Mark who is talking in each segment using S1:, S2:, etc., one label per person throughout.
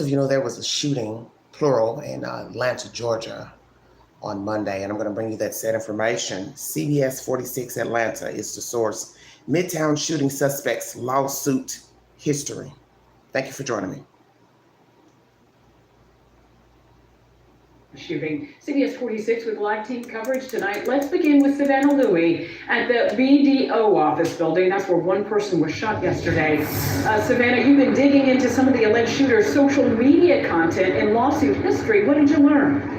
S1: Of you know, there was a shooting, plural, in Atlanta, Georgia on Monday, and I'm going to bring you that said information. CBS 46 Atlanta is the source. Midtown shooting suspects lawsuit history. Thank you for joining me.
S2: Shooting. CBS 46 with live team coverage tonight. Let's begin with Savannah Louie at the BDO office building. That's where one person was shot yesterday. Savannah, you've been digging into some of the alleged shooter's social media content and lawsuit history. What did you learn?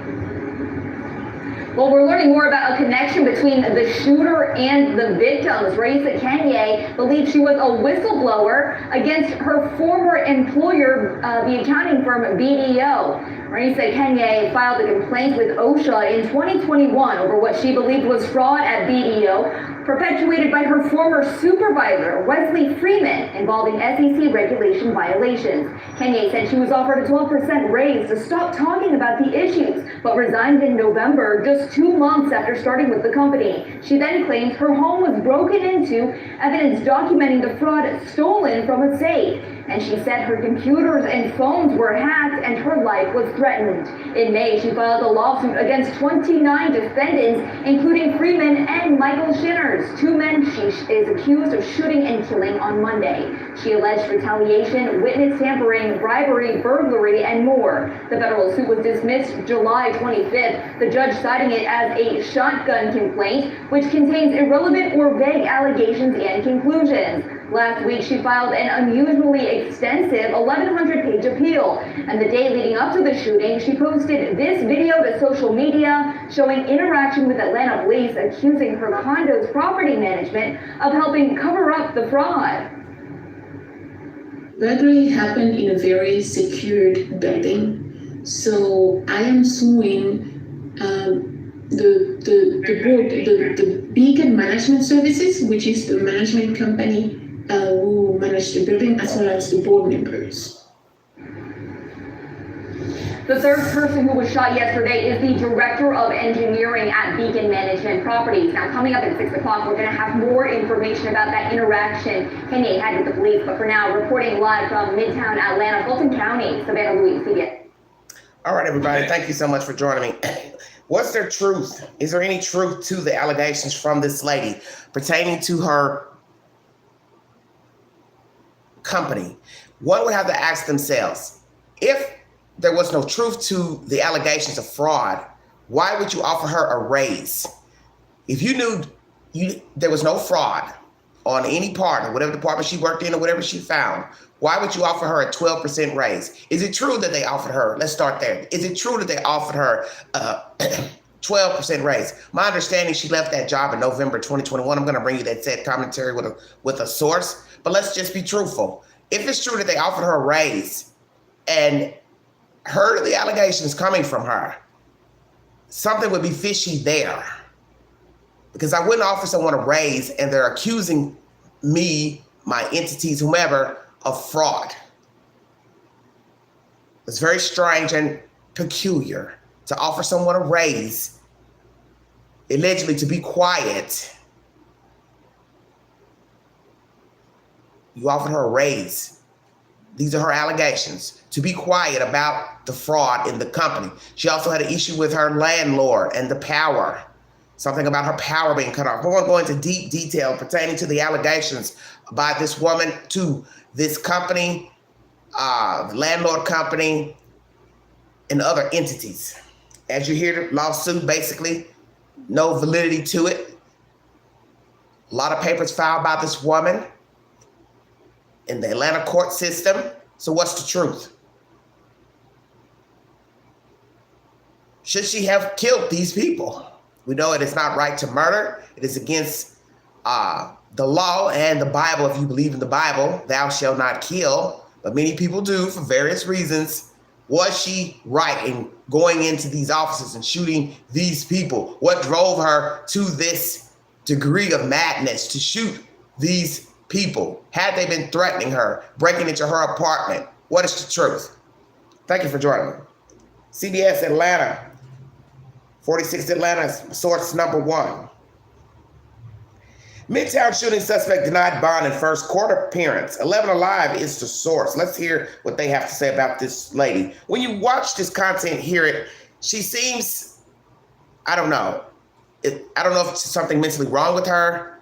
S3: Well, we're learning more about a connection between the shooter and the victims. Raissa Kengne believes she was a whistleblower against her former employer, the accounting firm BDO. Raissa Kengne filed a complaint with OSHA in 2021 over what she believed was fraud at BDO, perpetuated by her former supervisor, Wesley Freeman, involving SEC regulation violations. Kengne said she was offered a 12% raise to stop talking about the issues, but resigned in November, just 2 months after starting with the company. She then claims her home was broken into, evidence documenting the fraud stolen from a safe. And she said her computers and phones were hacked and her life was threatened. In May, she filed a lawsuit against 29 defendants, including Freeman and Michael Shinners, 2 men she is accused of shooting and killing on Monday. She alleged retaliation, witness tampering, bribery, burglary, and more. The federal suit was dismissed July 25th, the judge citing it as a shotgun complaint, which contains irrelevant or vague allegations and conclusions. Last week, she filed an unusually extensive 1,100-page appeal. And the day leading up to the shooting, she posted this video to social media showing interaction with Atlanta police accusing her condo's property management of helping cover up the fraud.
S4: Burglary happened in a very secured building. So I am suing the Beacon Management Services, which is the management company who manage the building, as well as the board members.
S3: The third person who was shot yesterday is the director of engineering at Beacon Management Properties. Now, coming up at 6 o'clock, we're going to have more information about that interaction Kengne had with the police. But for now, reporting live from Midtown Atlanta, Fulton County, Savannah Louie, CBS.
S1: All right, everybody. Thank you so much for joining me. What's there truth? Is there any truth to the allegations from this lady pertaining to her company? One would have to ask themselves, if there was no truth to the allegations of fraud, why would you offer her a raise? If you knew there was no fraud on any part or whatever department she worked in or whatever she found, why would you offer her a 12% raise? Is it true that they offered her, let's start there. Is it true that they offered her a 12% raise? My understanding, she left that job in November 2021. I'm going to bring you that said commentary with a source, but let's just be truthful. If it's true that they offered her a raise and heard the allegations coming from her, something would be fishy there. Because I wouldn't offer someone a raise and they're accusing me, my entities, whomever, of fraud. It's very strange and peculiar to offer someone a raise, allegedly to be quiet. You offered her a raise. These are her allegations, to be quiet about the fraud in the company. She also had an issue with her landlord and the power, something about her power being cut off. We won't go into deep detail pertaining to the allegations by this woman to this company, the landlord company, and other entities. As you hear, the lawsuit, basically, no validity to it. A lot of papers filed by this woman in the Atlanta court system. So what's the truth? Should she have killed these people? We know it is not right to murder. It is against the law and the Bible. If you believe in the Bible, thou shalt not kill. But many people do for various reasons. Was she right in going into these offices and shooting these people? What drove her to this degree of madness to shoot these people? Had they been threatening her, breaking into her apartment? What is the truth? Thank you for joining me. CBS Atlanta, 46 Atlanta, source number 1. Midtown shooting suspect denied bond in first court appearance. 11 Alive is the source. Let's hear what they have to say about this lady. When you watch this content, hear it, she seems, I don't know. I don't know if it's something mentally wrong with her.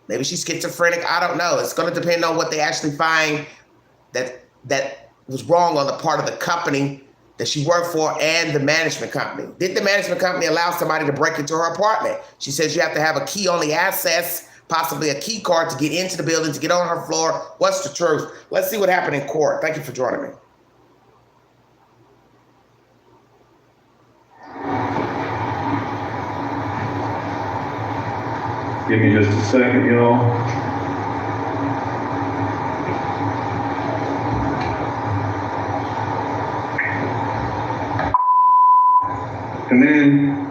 S1: Maybe she's schizophrenic. I don't know. It's going to depend on what they actually find that was wrong on the part of the company that she worked for and the management company. Did the management company allow somebody to break into her apartment? She says you have to have a key-only access, possibly a key card to get into the building, to get on her floor. What's the truth? Let's see what happened in court. Thank you for joining me.
S5: Give me just a second, y'all. Come in.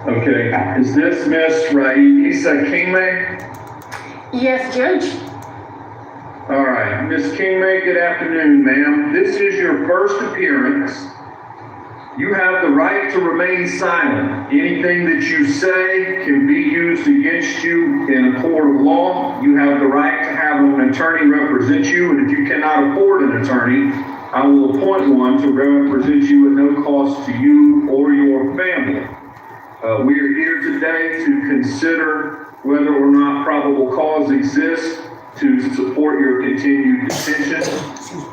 S5: Okay, is this Miss Raissa Kengne?
S6: Yes, Judge.
S5: All right, Miss Kengne, good afternoon, ma'am. This is your first appearance. You have the right to remain silent. Anything that you say can be used against you in a court of law. You have the right to have an attorney represent you, and if you cannot afford an attorney, I will appoint one to represent you at no cost to you or your family. We are here today to consider whether or not probable cause exists to support your continued detention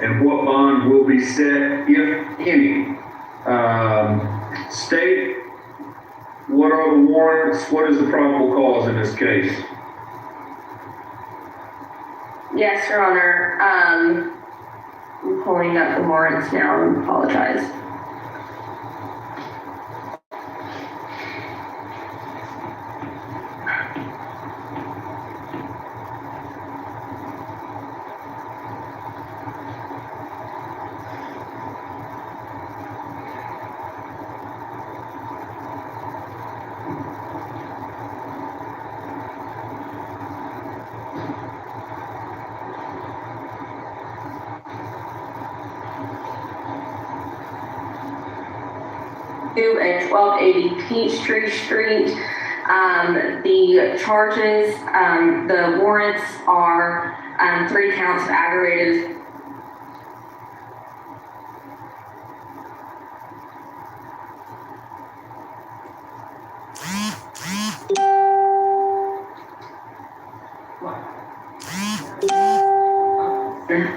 S5: and what bond will be set, if any. State, what are the warrants? What is the probable cause in this case?
S6: Yes, Your Honor. I'm pulling up the warrants now and apologize. At 1280 Peachtree Street. The charges, the warrants are 3 counts of aggravated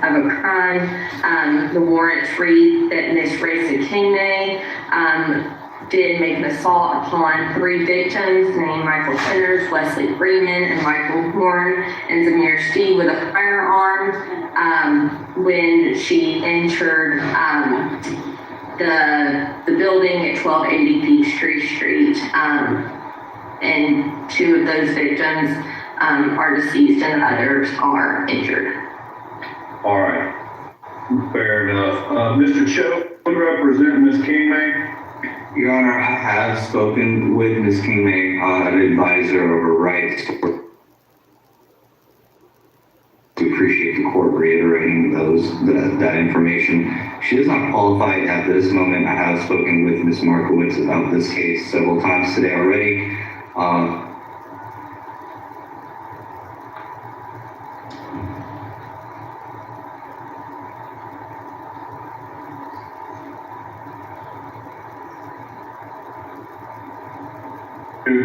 S6: of a crime. The warrants read that Ms. Raissa Kengne did make an assault upon 3 victims named Michael Sinners, Wesley Freeman, and Michael Horn, and Zamir Stee with a firearm when she entered the building at 1280 Peachtree Street. And 2 of those victims are deceased and others are injured.
S5: All right, fair enough. Mr. Cho, you represent Ms. Kengne?
S7: Your Honor, I have spoken with Ms. Kengne, an advisor of her rights. We appreciate the court reiterating that information. She is not qualified at this moment. I have spoken with Ms. Markowitz about this case several times today already.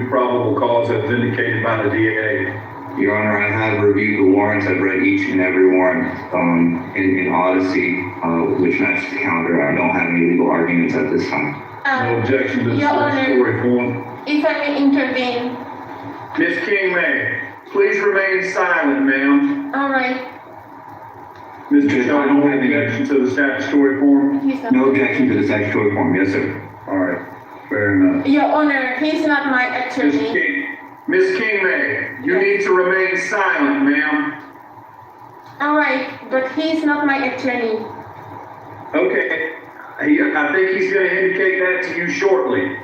S5: Probable cause as indicated by the DA.
S7: Your Honor, I have reviewed the warrants. I've read each and every warrant in Odyssey, which matches the calendar. I don't have any legal arguments at this time.
S5: No objection to the statutory form.
S6: If I may intervene.
S5: Ms. Kengne, please remain silent, ma'am.
S6: All right.
S5: Mr. Cho, no objection to the statutory form?
S7: No objection to the statutory form. Yes, sir.
S5: All right, fair enough.
S6: Your Honor, he's not my attorney.
S5: Ms. Kengne, you need to remain silent, ma'am.
S6: All right, but he's not my attorney.
S5: Okay, I think he's going to indicate that to you shortly.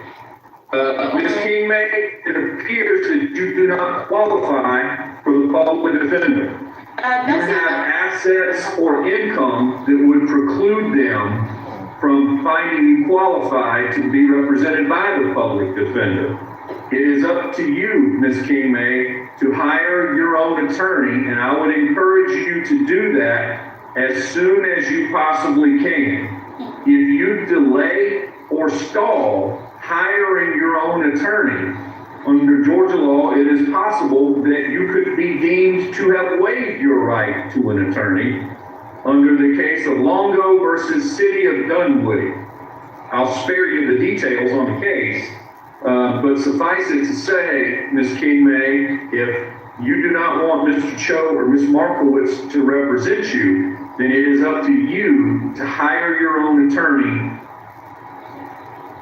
S5: Ms. Kengne, it appears that you do not qualify for the public defender. You have assets or income that would preclude them from finding you qualified to be represented by the public defender. It is up to you, Ms. Kengne, to hire your own attorney, and I would encourage you to do that as soon as you possibly can. If you delay or stall hiring your own attorney, under Georgia law, it is possible that you could be deemed to have waived your right to an attorney under the case of Longo versus City of Dunwoody. I'll spare you the details on the case, but suffice it to say, Ms. Kengne, if you do not want Mr. Cho or Ms. Markowitz to represent you, then it is up to you to hire your own attorney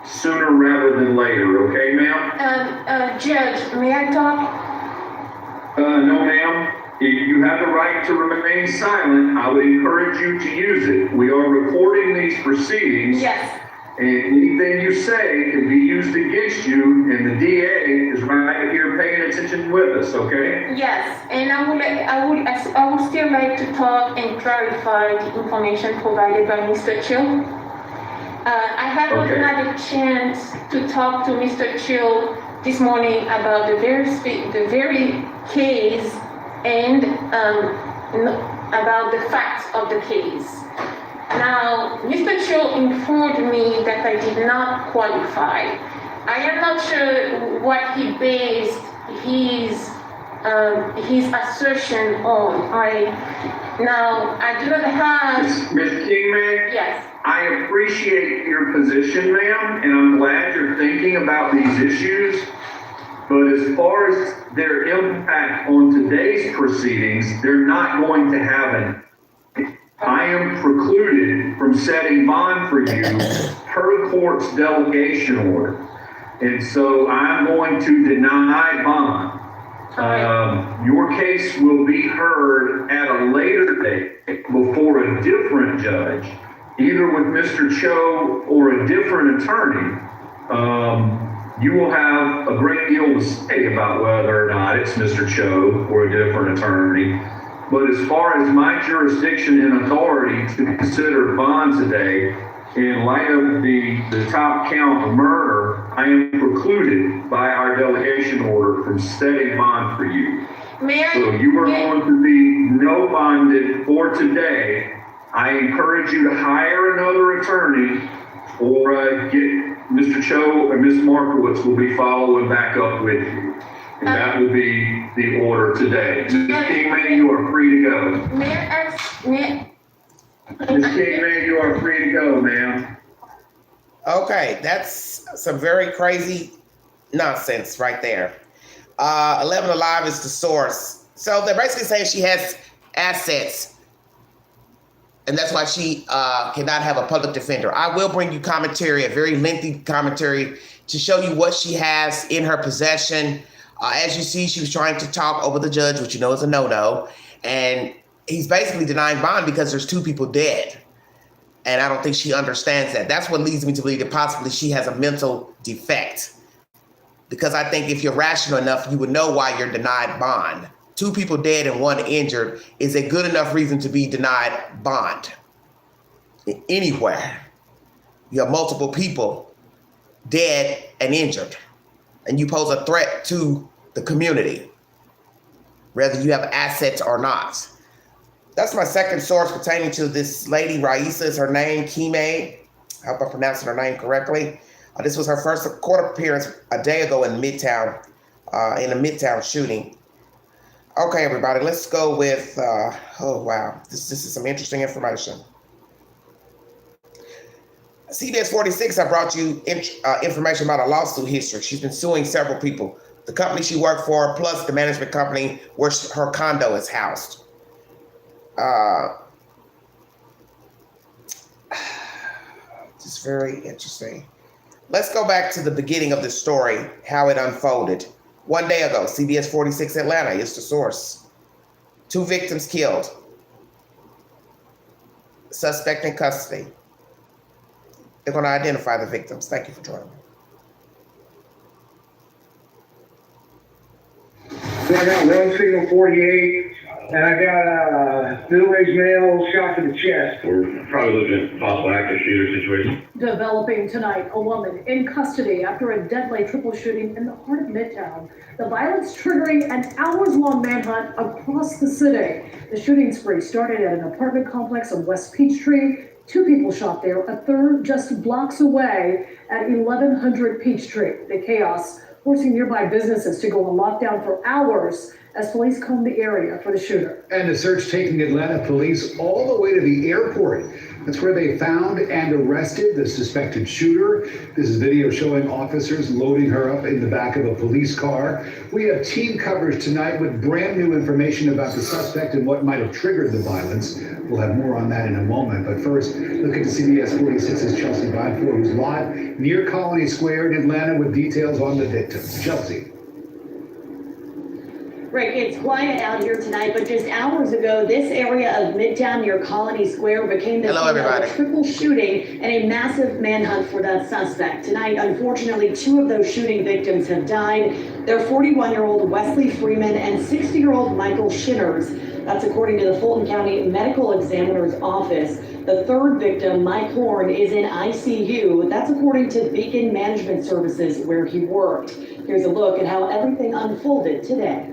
S5: sooner rather than later, okay, ma'am?
S8: Judge, may I talk?
S5: No, ma'am. If you have the right to remain silent, I would encourage you to use it. We are recording these proceedings.
S8: Yes.
S5: And anything you say can be used against you, and the DA is right here paying attention with us, okay?
S8: Yes, and I would still like to talk and clarify the information provided by Mr. Chill. I haven't had a chance to talk to Mr. Chill this morning about the very case and about the facts of the case. Now, Mr. Cho informed me that I did not qualify. I am not sure what he based his assertion on. I do not have...
S5: Ms. Kengne?
S8: Yes.
S5: I appreciate your position, ma'am, and I'm glad you're thinking about these issues. But as far as their impact on today's proceedings, they're not going to have an. I am precluded from setting bond for you per court's delegation order. And so I'm going to deny bond. Your case will be heard at a later date before a different judge, either with Mr. Cho or a different attorney. You will have a great deal to say about whether or not it's Mr. Cho or a different attorney. But as far as my jurisdiction and authority to consider bond today, in light of the top count of murder, I am precluded by our delegation order from setting bond for you. So you are going to be no bonded for today. I encourage you to hire another attorney or get Mr. Cho and Ms. Markowitz will be following back up with you. And that will be the order today. Ms. Kengne, you are free to go. Ms. Kengne, you are free to go, ma'am.
S1: Okay, that's some very crazy nonsense right there. 11 Alive is the source. So they're basically saying she has assets, and that's why she cannot have a public defender. I will bring you commentary, a very lengthy commentary, to show you what she has in her possession. As you see, she was trying to talk over the judge, which you know is a no-no. And he's basically denying bond because there's 2 people dead. And I don't think she understands that. That's what leads me to believe that possibly she has a mental defect. Because I think if you're rational enough, you would know why you're denied bond. 2 people dead and 1 injured is a good enough reason to be denied bond. Anywhere. You have multiple people dead and injured, and you pose a threat to the community, whether you have assets or not. That's my second source pertaining to this lady. Raissa is her name, Kengne. I hope I'm pronouncing her name correctly. This was her first court appearance a day ago in Midtown, in a Midtown shooting. Okay, everybody, let's go with, oh, wow. This is some interesting information. CBS 46, I brought you information about a lawsuit history. She's been suing several people. The company she worked for, plus the management company where her condo is housed. Just very interesting. Let's go back to the beginning of the story, how it unfolded. 1 day ago, CBS 46 Atlanta is the source. 2 victims killed. Suspect in custody. They're going to identify the victims. Thank you for joining me.
S9: I got 1 signal 48, And I got a middle-aged male shot to the chest.
S5: We're probably looking at possible active shooter situation.
S2: Developing tonight, a woman in custody after a deadly triple shooting in the heart of Midtown. The violence triggering an hours-long manhunt across the city. The shooting spree started at an apartment complex on West Peachtree. 2 people shot there, a third just blocks away at 1100 Peachtree. The chaos forcing nearby businesses to go on lockdown for hours as police combed the area for the shooter.
S10: And the search taking Atlanta police all the way to the airport. That's where they found and arrested the suspected shooter. This is video showing officers loading her up in the back of a police car. We have team coverage tonight with brand new information about the suspect and what might have triggered the violence. We'll have more on that in a moment. But first, look at CBS 46's Chelsea Bradford, who's live near Colony Square in Atlanta with details on the victims. Chelsea.
S11: Right, it's quiet out here tonight, but just hours ago, this area of Midtown near Colony Square became the scene of a triple shooting and a massive manhunt for that suspect. Tonight, unfortunately, 2 of those shooting victims have died. They're 41-year-old Wesley Freeman and 60-year-old Michael Shinners. That's according to the Fulton County Medical Examiner's Office. The third victim, Mike Horn, is in ICU. That's according to Beacon Management Services, where he worked. Here's a look at how everything unfolded today.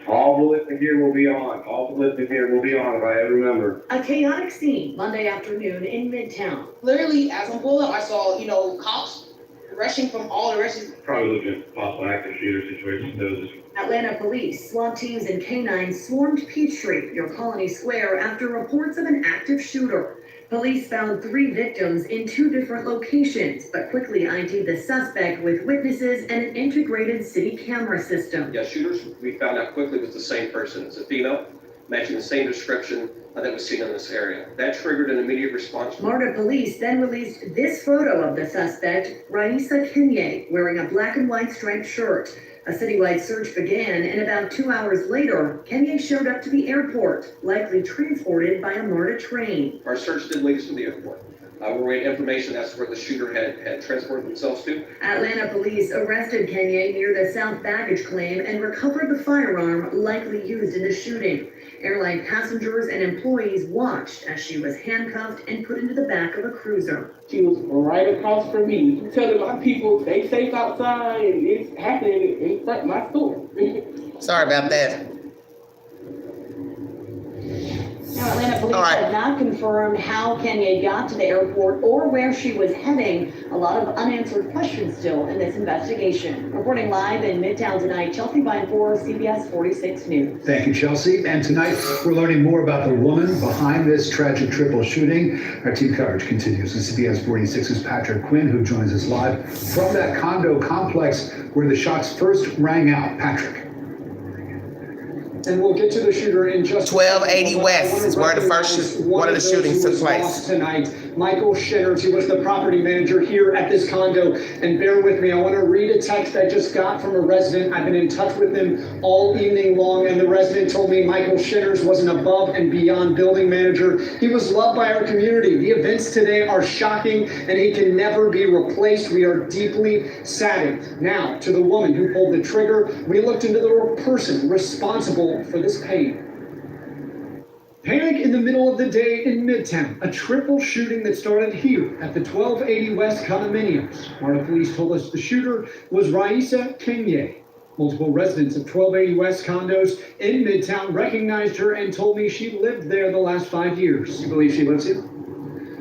S9: All the listing here will be on. All the listing here will be on if I ever remember.
S11: A chaotic scene Monday afternoon in Midtown.
S12: Literally, as I'm pulling up, I saw, cops rushing from all directions.
S5: Probably looking at possible active shooter situation.
S11: Atlanta police, SWAT teams, and K-9 swarmed Peachtree near Colony Square after reports of an active shooter. Police found 3 victims in 2 different locations, but quickly ID'd the suspect with witnesses and an integrated city camera system.
S13: Yeah, shooters, we found out quickly was the same person. It's a female, matching the same description that was seen in this area. That triggered an immediate response.
S11: Florida police then released this photo of the suspect, Raissa, Kengne, wearing a black and white striped shirt. A citywide search began, and about 2 hours later, Kengne showed up to the airport, likely transported by a MARTA train.
S13: Our search did lead us to the airport. We're waiting information as to where the shooter had transported themselves to.
S11: Atlanta police arrested Kengne near the South baggage claim and recovered the firearm likely used in the shooting. Airline passengers and employees watched as she was handcuffed and put into the back of a cruiser.
S14: She was right across from me, telling my people, stay safe outside, and it's happening in front of my store.
S1: Sorry about that.
S11: Now, Atlanta police have not confirmed how Kengne got to the airport or where she was heading. A lot of unanswered questions still in this investigation. Reporting live in Midtown tonight, Chelsea Bradford, CBS 46 News.
S10: Thank you, Chelsea. And tonight, we're learning more about the woman behind this tragic triple shooting. Our team coverage continues with CBS 46's Patrick Quinn, who joins us live from that condo complex where the shots first rang out. Patrick.
S15: And we'll get to the shooter in just
S1: 1280 West is where the first one of the shootings took place
S15: tonight. Michael Shinners, he was the property manager here at this condo. And bear with me, I want to read a text I just got from a resident. I've been in touch with him all evening long, and the resident told me Michael Shinners was an above and beyond building manager. He was loved by our community. The events today are shocking, and he can never be replaced. We are deeply saddened. Now, to the woman who pulled the trigger, we looked into the person responsible for this pain. Panic in the middle of the day in Midtown. A triple shooting that started here at the 1280 West condominiums. Florida police told us the shooter was Raissa Kengne. Multiple residents of 1280 West condos in Midtown recognized her and told me she lived there the last 5 years. You believe she lives here?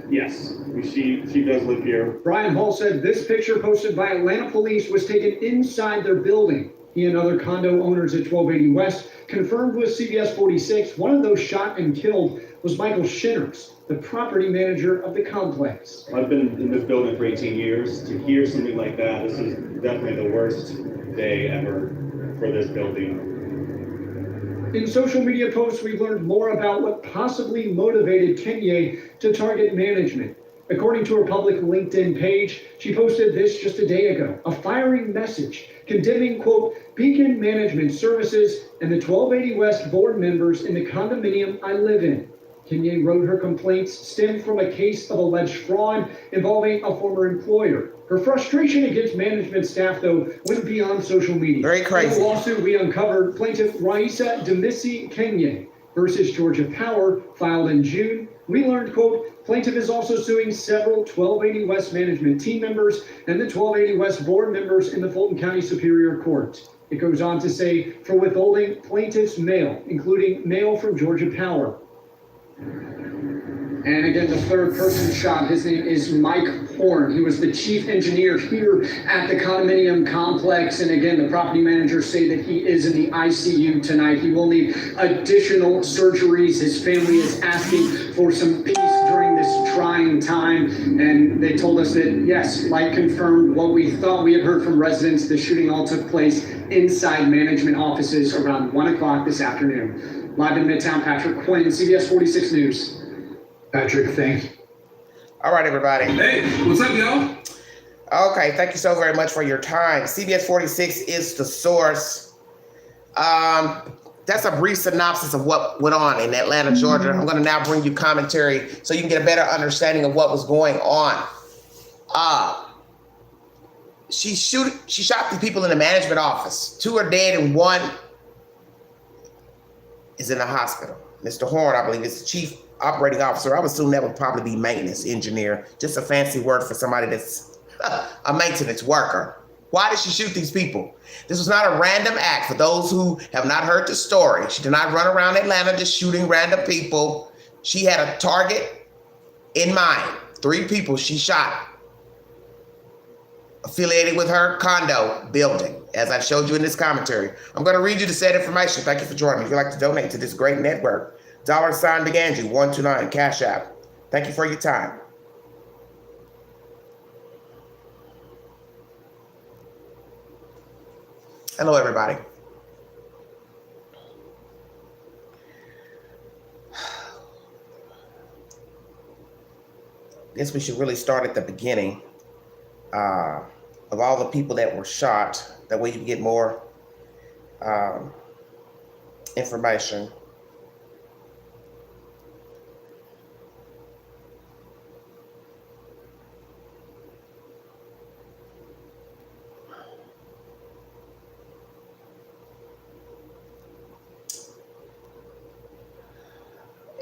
S16: Yes, she does live here.
S15: Brian Hall said this picture posted by Atlanta police was taken inside their building. He and other condo owners at 1280 West confirmed with CBS 46 one of those shot and killed was Michael Shinners, the property manager of the complex.
S16: I've been in this building for 18 years. To hear something like that, this is definitely the worst day ever for this building.
S15: In social media posts, we've learned more about what possibly motivated Kengne to target management. According to her public LinkedIn page, she posted this just a day ago, a firing message condemning, quote, Beacon Management Services and the 1280 West board members in the condominium I live in. Kengne wrote her complaints stemmed from a case of alleged fraud involving a former employer. Her frustration against management staff, though, went beyond social media.
S1: Very crazy.
S15: In the lawsuit we uncovered, plaintiff Raissa Kengne versus Georgia Power, filed in June. We learned, quote, plaintiff is also suing several 1280 West management team members and the 1280 West board members in the Fulton County Superior Court. It goes on to say, for withholding plaintiff's mail, including mail from Georgia Power. And again, the third person shot, his name is Mike Horn. He was the chief engineer here at the condominium complex. And again, the property managers say that he is in the ICU tonight. He will need additional surgeries. His family is asking for some peace during this trying time. And they told us that, yes, like confirmed what we thought we had heard from residents, the shooting all took place inside management offices around 1 o'clock this afternoon. Live in Midtown, Patrick Quinn, CBS 46 News.
S10: Patrick, thank you.
S1: All right, everybody.
S17: Hey, what's up, y'all?
S1: Okay, thank you so very much for your time. CBS 46 is the source. That's a brief synopsis of what went on in Atlanta, Georgia. I'm going to now bring you commentary so you can get a better understanding of what was going on. She shot the people in the management office. 2 are dead and 1 is in the hospital. Mr. Horn, I believe, is the chief operating officer. I would assume that would probably be maintenance engineer, just a fancy word for somebody that's a maintenance worker. Why did she shoot these people? This was not a random act. For those who have not heard the story, she did not run around Atlanta just shooting random people. She had a target in mind. 3 people she shot affiliated with her condo building, as I showed you in this commentary. I'm going to read you the said information. Thank you for joining me. If you'd like to donate to this great network, $sign Big Angie 129 Cash App. Thank you for your time. Hello, everybody. Guess we should really start at the beginning of all the people that were shot. That way you can get more information.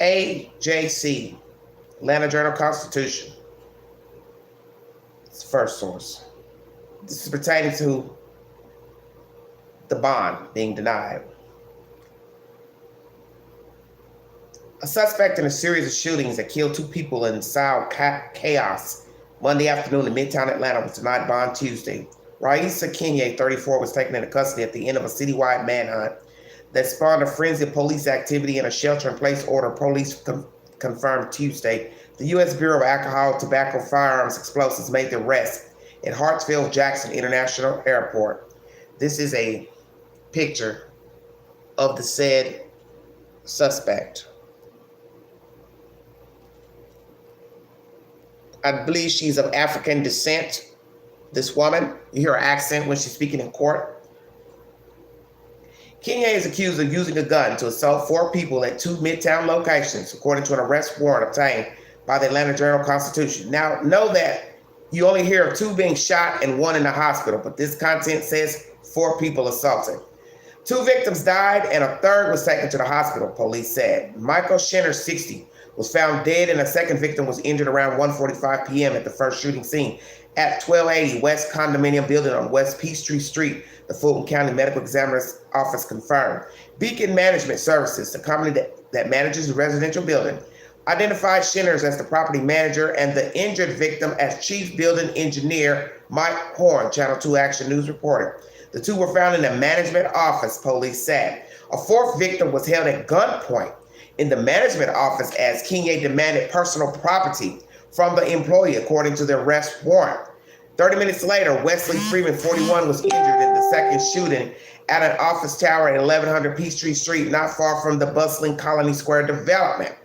S1: AJC, Atlanta Journal-Constitution. It's the first source. This is pertaining to the bond being denied. A suspect in a series of shootings that killed 2 people in South chaos Monday afternoon in Midtown Atlanta was denied bond Tuesday. Raissa Kengne, 34, was taken into custody at the end of a citywide manhunt that spawned a frenzy of police activity and a shelter-in-place order, police confirmed Tuesday. The U.S. Bureau of Alcohol, Tobacco, Firearms, Explosives made the arrest at Hartsfield-Jackson International Airport. This is a picture of the said suspect. I believe she's of African descent, this woman. You hear her accent when she's speaking in court. Kengne is accused of using a gun to assault 4 people at 2 Midtown locations, according to an arrest warrant obtained by the Atlanta Journal-Constitution. Now, know that you only hear of 2 being shot and 1 in the hospital, but this content says 4 people assaulted. 2 victims died and a 3rd was taken to the hospital, police said. Michael Schenner, 60, was found dead and a 2nd victim was injured around 1:45 p.m. at the first shooting scene at 1280 West Condominium Building on West Peachtree Street, the Fulton County Medical Examiner's Office confirmed. Beacon Management Services, the company that manages the residential building, identified Schenner as the property manager and the injured victim as chief building engineer Mike Horn, Channel 2 Action News reported. The 2 were found in the management office, police said. A 4th victim was held at gunpoint in the management office as Kengne demanded personal property from the employee, according to the arrest warrant. 30 minutes later, Wesley Freeman, 41, was injured in the 2nd shooting at an office tower at 1100 Peachtree Street, not far from the bustling Colony Square development.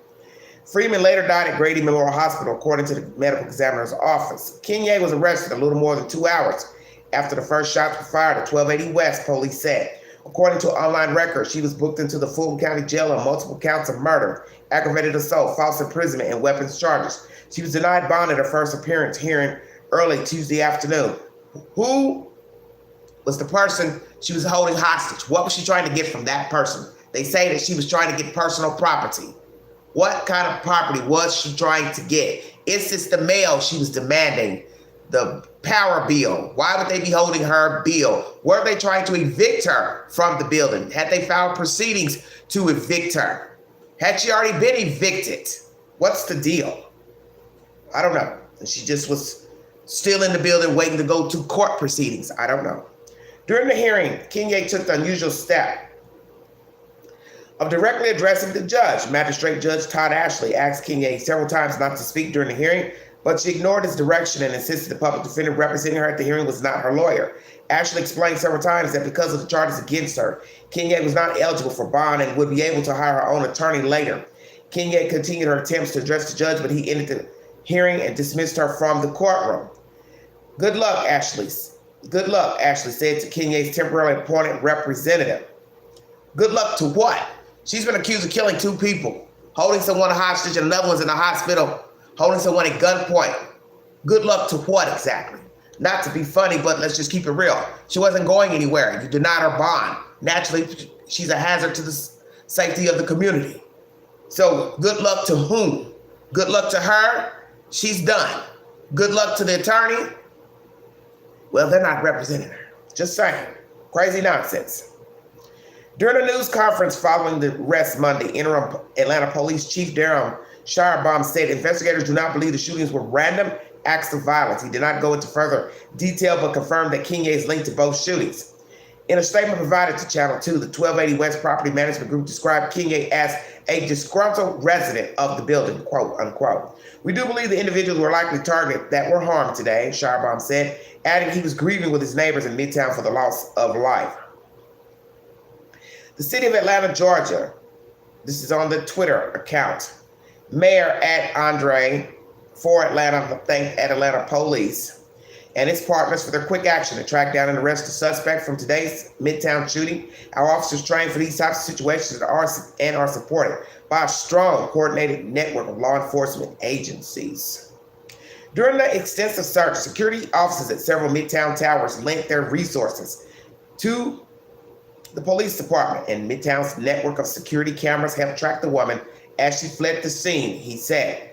S1: Freeman later died at Grady Memorial Hospital, according to the medical examiner's office. Kengne was arrested a little more than 2 hours after the first shots were fired at 1280 West, police said. According to online records, she was booked into the Fulton County Jail on multiple counts of murder, aggravated assault, false imprisonment, and weapons charges. She was denied bond at her first appearance hearing early Tuesday afternoon. Who was the person she was holding hostage? What was she trying to get from that person? They say that she was trying to get personal property. What kind of property was she trying to get? Is this the mail she was demanding? The power bill? Why would they be holding her bill? Were they trying to evict her from the building? Had they filed proceedings to evict her? Had she already been evicted? What's the deal? I don't know. She just was still in the building waiting to go to court proceedings. I don't know. During the hearing, Kengne took the unusual step of directly addressing the judge. Magistrate Judge Todd Ashley asked Kengne several times not to speak during the hearing, but she ignored his direction and insisted the public defender representing her at the hearing was not her lawyer. Ashley explained several times that because of the charges against her, Kengne was not eligible for bond and would be able to hire her own attorney later. Kengne continued her attempts to address the judge, but he ended the hearing and dismissed her from the courtroom. Good luck, Ashley. Good luck, Ashley said to Kengne's temporarily appointed representative. Good luck to what? She's been accused of killing 2 people, holding someone hostage and another one's in the hospital, holding someone at gunpoint. Good luck to what exactly? Not to be funny, but let's just keep it real. She wasn't going anywhere. You denied her bond. Naturally, she's a hazard to the safety of the community. So good luck to whom? Good luck to her? She's done. Good luck to the attorney? Well, they're not representing her. Just saying. Crazy nonsense. During a news conference following the arrest Monday, interim Atlanta Police Chief Darren Shirebaum said investigators do not believe the shootings were random acts of violence. He did not go into further detail, but confirmed that Kengne is linked to both shootings. In a statement provided to Channel 2, the 1280 West Property Management Group described Kengne as a disgruntled resident of the building, quote unquote. We do believe the individuals were likely targeted that were harmed today, Shirebaum said, adding he was grieving with his neighbors in Midtown for the loss of life. The city of Atlanta, Georgia, this is on the Twitter account, Mayor at Andre for Atlanta, thanked Atlanta Police and its partners for their quick action to track down and arrest the suspect from today's Midtown shooting. Our officers trained for these types of situations and are supported by a strong, coordinated network of law enforcement agencies. During the extensive search, security officers at several Midtown towers lent their resources to the police department, and Midtown's network of security cameras helped track the woman as she fled the scene, he said.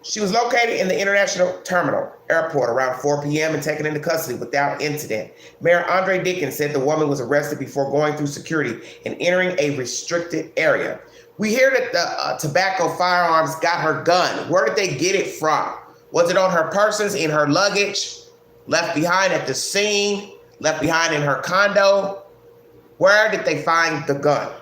S1: She was located in the International Terminal Airport around 4 p.m. and taken into custody without incident. Mayor Andre Dickens said the woman was arrested before going through security and entering a restricted area. We hear that the Tobacco Firearms got her gun. Where did they get it from? Was it on her persons, in her luggage, left behind at the scene, left behind in her condo? Where did they find the gun?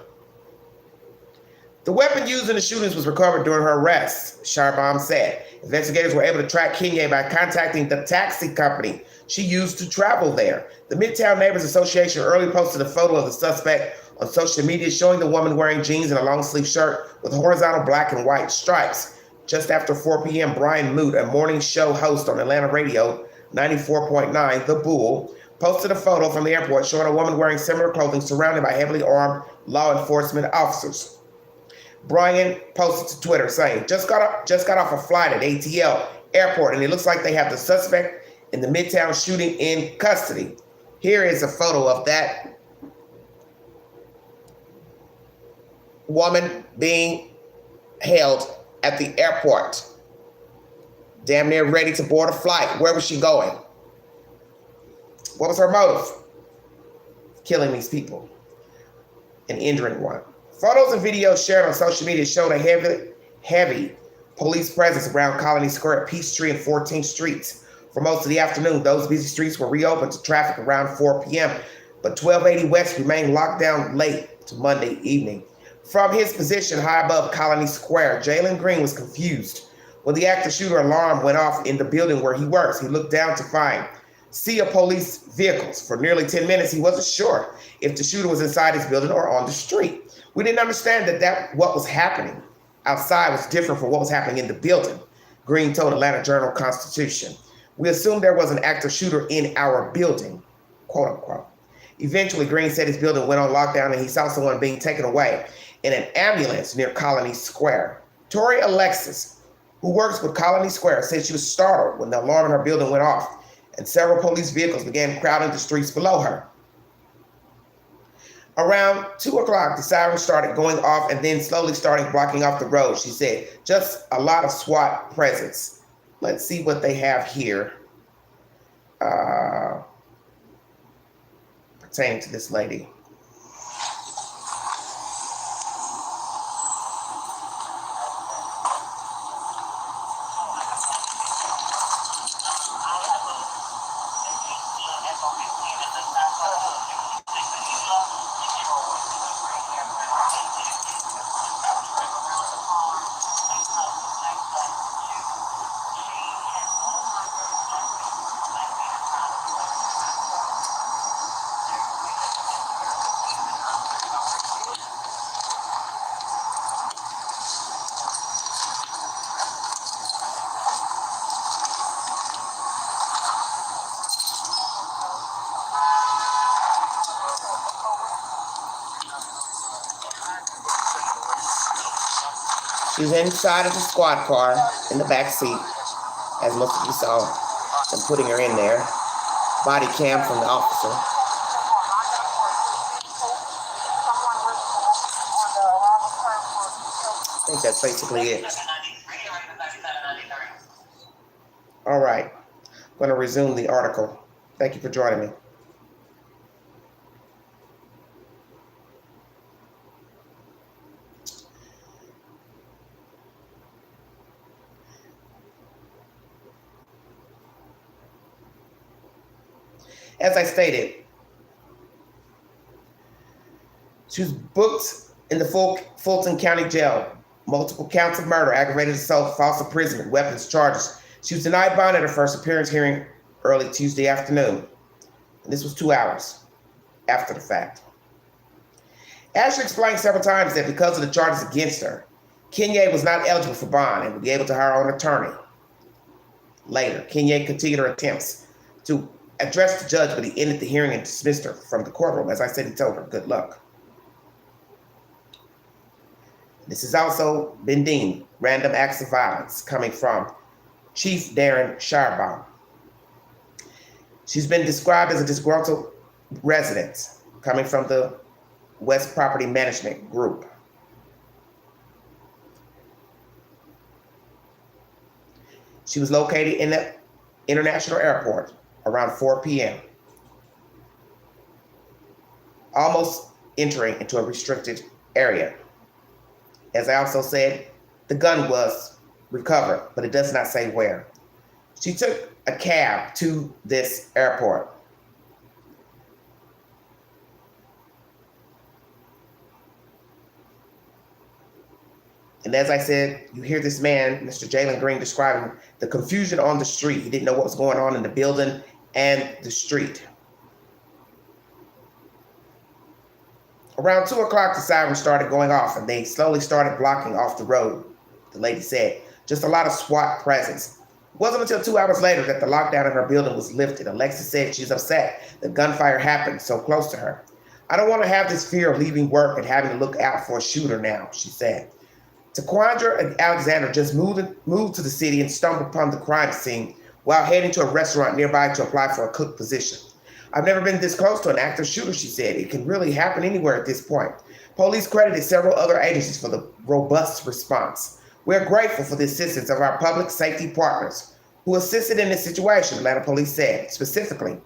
S1: The weapon used in the shootings was recovered during her arrest, Shirebaum said. Investigators were able to track Kengne by contacting the taxi company she used to travel there. The Midtown Neighbors Association earlier posted a photo of the suspect on social media showing the woman wearing jeans and a long-sleeve shirt with horizontal black and white stripes. Just after 4 p.m., Brian Moot, a morning show host on Atlanta Radio 94.9, The Bull, posted a photo from the airport showing a woman wearing similar clothing surrounded by heavily armed law enforcement officers. Brian posted to Twitter saying, just got off a flight at ATL Airport, and it looks like they have the suspect in the Midtown shooting in custody. Here is a photo of that woman being held at the airport, damn near ready to board a flight. Where was she going? What was her motive? Killing these people and injuring one. Photos and videos shared on social media showed a heavy police presence around Colony Square, Peachtree, and 14th Streets. For most of the afternoon, those busy streets were reopened to traffic around 4 p.m., but 1280 West remained locked down late to Monday evening. From his position high above Colony Square, Jalen Green was confused. When the active shooter alarm went off in the building where he works, he looked down to see a police vehicles. For nearly 10 minutes, he wasn't sure if the shooter was inside his building or on the street. We didn't understand that what was happening outside was different from what was happening in the building, Green told Atlanta Journal-Constitution. We assumed there was an active shooter in our building, quote unquote. Eventually, Green said his building went on lockdown and he saw someone being taken away in an ambulance near Colony Square. Tori Alexis, who works with Colony Square, said she was startled when the alarm in her building went off and several police vehicles began crowding the streets below her. Around 2 o'clock, the sirens started going off and then slowly starting blocking off the road, she said. Just a lot of SWAT presence. Let's see what they have here pertaining to this lady. She was inside of the squad car in the back seat, as most of you saw them putting her in there. Body cam from the officer. I think that's basically it. All right, I'm going to resume the article. Thank you for joining me. As I stated, she was booked in the Fulton County Jail. Multiple counts of murder, aggravated assault, false imprisonment, weapons charges. She was denied bond at her first appearance hearing early Tuesday afternoon. And this was 2 hours after the fact. Ashley explained several times that because of the charges against her, Kengne was not eligible for bond and would be able to hire her own attorney. Later, Kengne continued her attempts to address the judge, but he ended the hearing and dismissed her from the courtroom. As I said, he told her, good luck. This has also been deemed random acts of violence coming from Chief Darren Shirebaum. She's been described as a disgruntled resident coming from the West Property Management Group. She was located in the International Airport around 4 p.m., almost entering into a restricted area. As I also said, the gun was recovered, but it does not say where. She took a cab to this airport. And as I said, you hear this man, Mr. Jalen Green, describing the confusion on the street. He didn't know what was going on in the building and the street. Around 2 o'clock, the sirens started going off and they slowly started blocking off the road, the lady said. Just a lot of SWAT presence. It wasn't until 2 hours later that the lockdown in her building was lifted. Alexis said she's upset that gunfire happened so close to her. I don't want to have this fear of leaving work and having to look out for a shooter now, she said. Taquandra Alexander just moved to the city and stumbled upon the crime scene while heading to a restaurant nearby to apply for a cook position. I've never been this close to an active shooter, she said. It can really happen anywhere at this point. Police credited several other agencies for the robust response. We're grateful for the assistance of our public safety partners who assisted in this situation, Atlanta Police said. Specifically,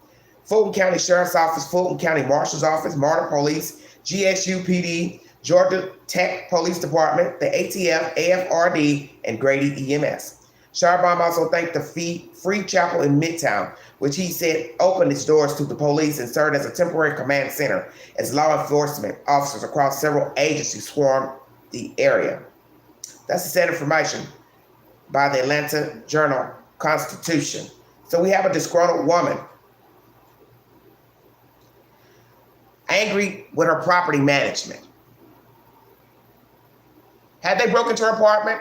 S1: Fulton County Sheriff's Office, Fulton County Marshal's Office, MARTA Police, GSU PD, Georgia Tech Police Department, the ATF, AFRD, and Grady EMS. Shirebaum also thanked the Free Chapel in Midtown, which he said opened its doors to the police and served as a temporary command center as law enforcement officers across several agencies swarmed the area. That's the said information by the Atlanta Journal-Constitution. So we have a disgruntled woman angry with her property management. Had they broken into her apartment?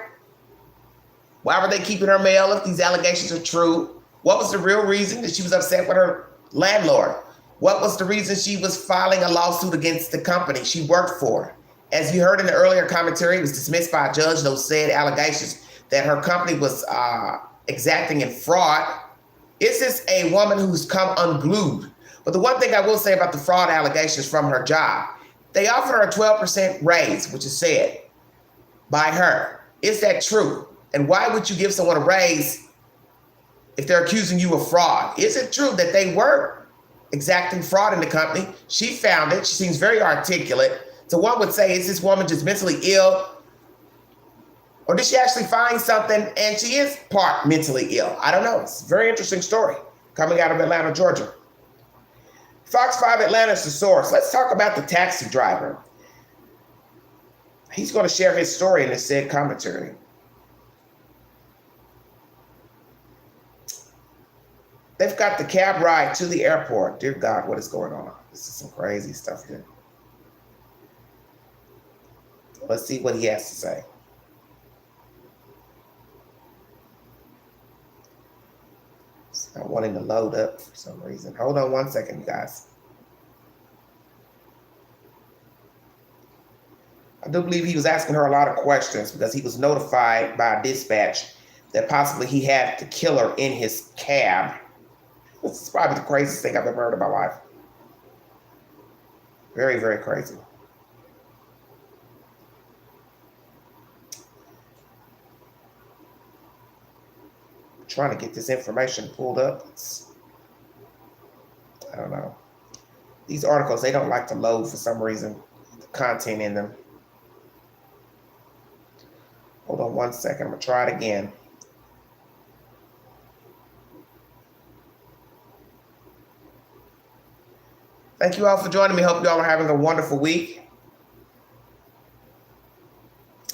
S1: Why were they keeping her mail if these allegations are true? What was the real reason that she was upset with her landlord? What was the reason she was filing a lawsuit against the company she worked for? As you heard in the earlier commentary, it was dismissed by a judge. Those said allegations that her company was exacting in fraud. Is this a woman who's come unglued? But the one thing I will say about the fraud allegations from her job, they offered her a 12% raise, which is said by her. Is that true? And why would you give someone a raise if they're accusing you of fraud? Is it true that they were exacting fraud in the company? She found it. She seems very articulate. So one would say, is this woman just mentally ill? Or did she actually find something and she is part mentally ill? I don't know. It's a very interesting story coming out of Atlanta, Georgia. Fox 5 Atlanta is the source. Let's talk about the taxi driver. He's going to share his story in this said commentary. They've got the cab ride to the airport. Dear God, what is going on? This is some crazy stuff here. Let's see what he has to say. It's not wanting to load up for some reason. Hold on one second, you guys. I do believe he was asking her a lot of questions because he was notified by a dispatch that possibly he had the killer in his cab. This is probably the craziest thing I've ever heard in my life. Very, very crazy. I'm trying to get this information pulled up. I don't know. These articles, they don't like to load for some reason, the content in them. Hold on one second. I'm going to try it again. Thank you all for joining me. Hope you all are having a wonderful week.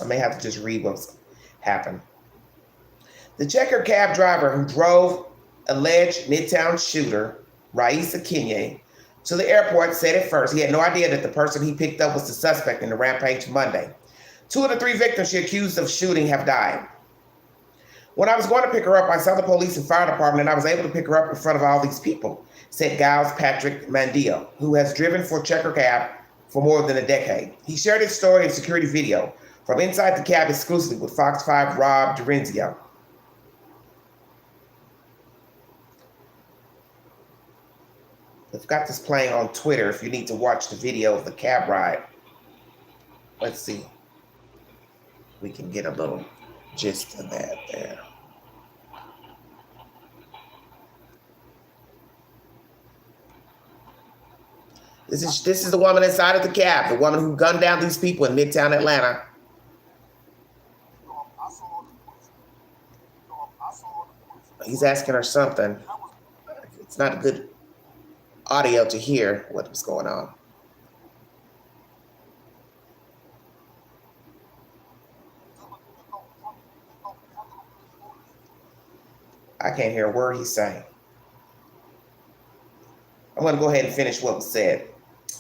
S1: I may have to just read what's happened. The checker cab driver who drove alleged Midtown shooter, Raissa, Kengne, to the airport said at first he had no idea that the person he picked up was the suspect in the rampage Monday. 2 of the 3 victims she accused of shooting have died. When I was going to pick her up, I saw the police and fire department, and I was able to pick her up in front of all these people, said Giles Patrick Mandillo, who has driven for Checker Cab for more than a decade. He shared his story in security video from inside the cab exclusively with Fox 5 Rob Durenzio. I've got this playing on Twitter if you need to watch the video of the cab ride. Let's see. We can get a little gist of that there. This is the woman inside of the cab, the woman who gunned down these people in Midtown Atlanta. He's asking her something. It's not a good audio to hear what was going on. I can't hear a word he's saying. I'm going to go ahead and finish what was said.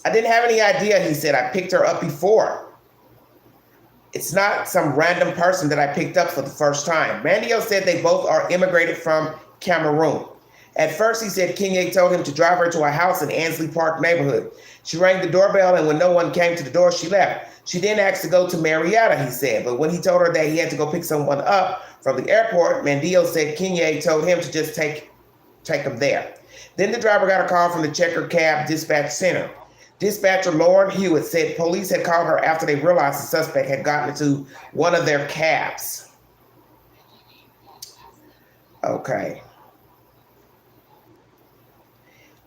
S1: I didn't have any idea, he said. I picked her up before. It's not some random person that I picked up for the first time. Mandillo said they both are immigrated from Cameroon. At first, he said Kengne told him to drive her to a house in Ansley Park neighborhood. She rang the doorbell, and when no one came to the door, she left. She then asked to go to Marietta, he said. But when he told her that he had to go pick someone up from the airport, Mandillo said Kengne told him to just take him there. Then the driver got a call from the Checker Cab Dispatch Center. Dispatcher Lauren Hewitt said police had called her after they realized the suspect had gotten into one of their cabs. Okay.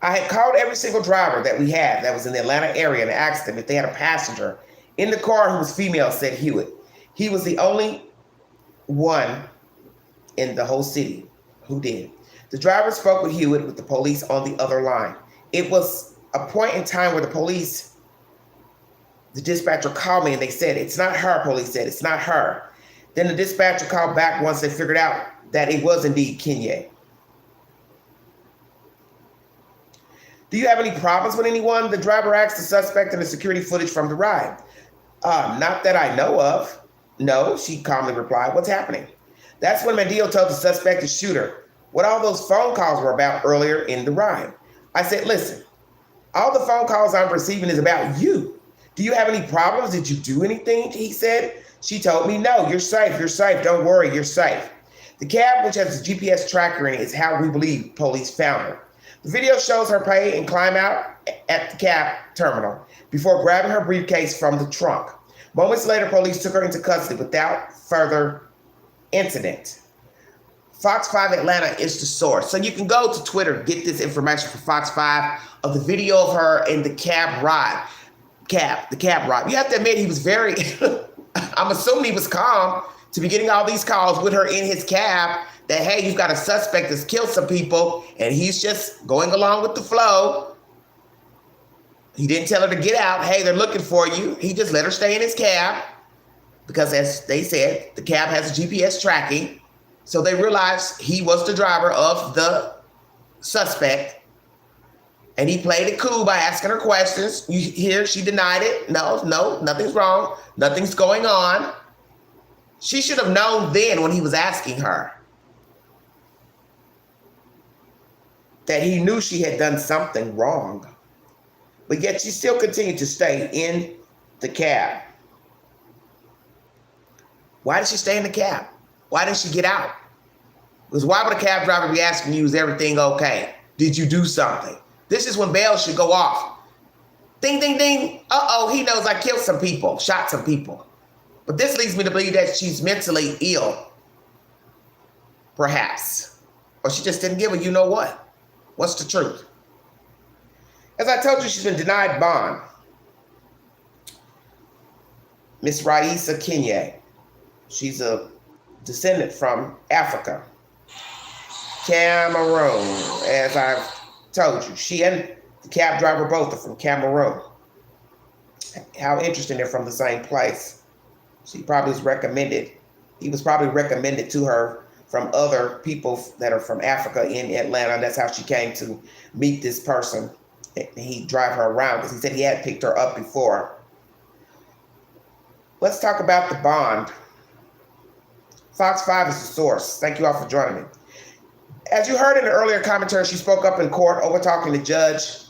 S1: I had called every single driver that we had that was in the Atlanta area and asked them if they had a passenger in the car who was female, said Hewitt. He was the only one in the whole city who did. The driver spoke with Hewitt with the police on the other line. It was a point in time where the dispatcher called me and they said, it's not her, police said, it's not her. Then the dispatcher called back once they figured out that it was indeed Kengne. Do you have any problems with anyone? The driver asked the suspect in the security footage from the ride. Not that I know of. No, she calmly replied. What's happening? That's when Mandillo told the suspect to shoot her what all those phone calls were about earlier in the ride. I said, listen, all the phone calls I'm receiving is about you. Do you have any problems? Did you do anything? He said. She told me, no, you're safe. You're safe. Don't worry. You're safe. The cab, which has a GPS tracker in it, is how we believe police found her. The video shows her pay and climb out at the cab terminal before grabbing her briefcase from the trunk. Moments later, police took her into custody without further incident. Fox 5 Atlanta is the source. So you can go to Twitter, get this information from Fox 5 of the video of her in the cab ride. The cab ride. You have to admit he was very, I'm assuming he was calm to be getting all these calls with her in his cab that, hey, you've got a suspect that's killed some people, and he's just going along with the flow. He didn't tell her to get out. Hey, they're looking for you. He just let her stay in his cab because, as they said, the cab has GPS tracking. So they realized he was the driver of the suspect. And he played it cool by asking her questions. You hear she denied it. No, nothing's wrong. Nothing's going on. She should have known then when he was asking her that he knew she had done something wrong. But yet she still continued to stay in the cab. Why did she stay in the cab? Why didn't she get out? Because why would a cab driver be asking you, is everything okay? Did you do something? This is when bells should go off. Ding, ding, ding. Uh-oh, he knows I killed some people, shot some people. But this leads me to believe that she's mentally ill. Perhaps. Or she just didn't give a you know what. What's the truth? As I told you, she's been denied bond. Miss Raissa Kengne. She's a descendant from Africa. Cameroon, as I've told you. She and the cab driver both are from Cameroon. How interesting, they're from the same place. He was probably recommended to her from other people that are from Africa in Atlanta. That's how she came to meet this person. He'd drive her around because he said he had picked her up before. Let's talk about the bond. Fox 5 is the source. Thank you all for joining me. As you heard in the earlier commentary, she spoke up in court over talking to Judge.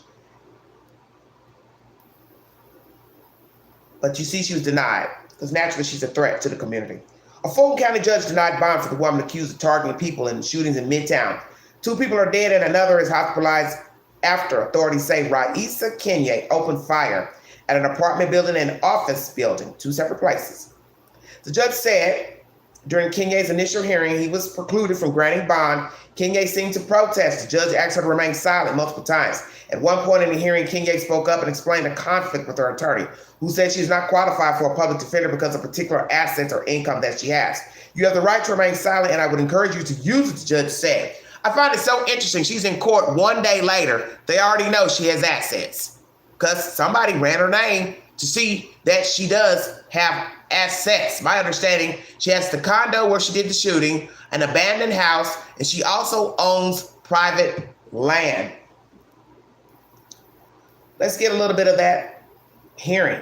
S1: But you see she was denied because naturally she's a threat to the community. A Fulton County judge denied bond for the woman accused of targeting people in shootings in Midtown. 2 people are dead and another is hospitalized after authorities say Raissa Kengne opened fire at an apartment building and office building, 2 separate places. The judge said during Kengne's initial hearing, he was precluded from granting bond. Kengne seemed to protest. The judge asked her to remain silent multiple times. At one point in the hearing, Kengne spoke up and explained a conflict with her attorney, who said she is not qualified for a public defender because of particular assets or income that she has. You have the right to remain silent, and I would encourage you to use it, the judge said. I find it so interesting. She's in court 1 day later. They already know she has assets because somebody ran her name to see that she does have assets. My understanding, she has the condo where she did the shooting, an abandoned house, and she also owns private land. Let's get a little bit of that hearing.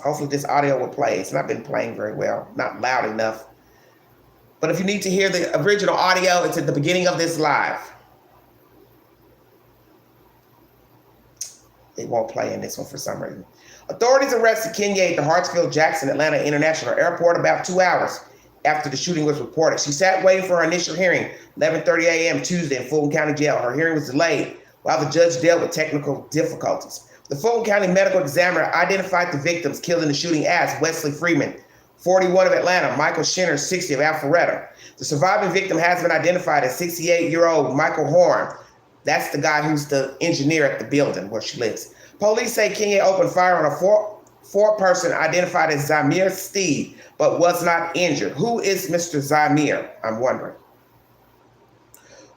S1: Hopefully this audio will play. It's not been playing very well, not loud enough. But if you need to hear the original audio, it's at the beginning of this live. It won't play in this one for some reason. Authorities arrested Kengne at the Hartsfield-Jackson Atlanta International Airport about 2 hours after the shooting was reported. She sat waiting for her initial hearing, 11:30 a.m. Tuesday in Fulton County Jail. Her hearing was delayed while the judge dealt with technical difficulties. The Fulton County Medical Examiner identified the victims killed in the shooting as Wesley Freeman, 41 of Atlanta, Michael Shinner, 60 of Alpharetta. The surviving victim has been identified as 68-year-old Michael Horn. That's the guy who's the engineer at the building where she lives. Police say Kengne opened fire on a four-person identified as Zamir Steed, but was not injured. Who is Mr. Zamir? I'm wondering.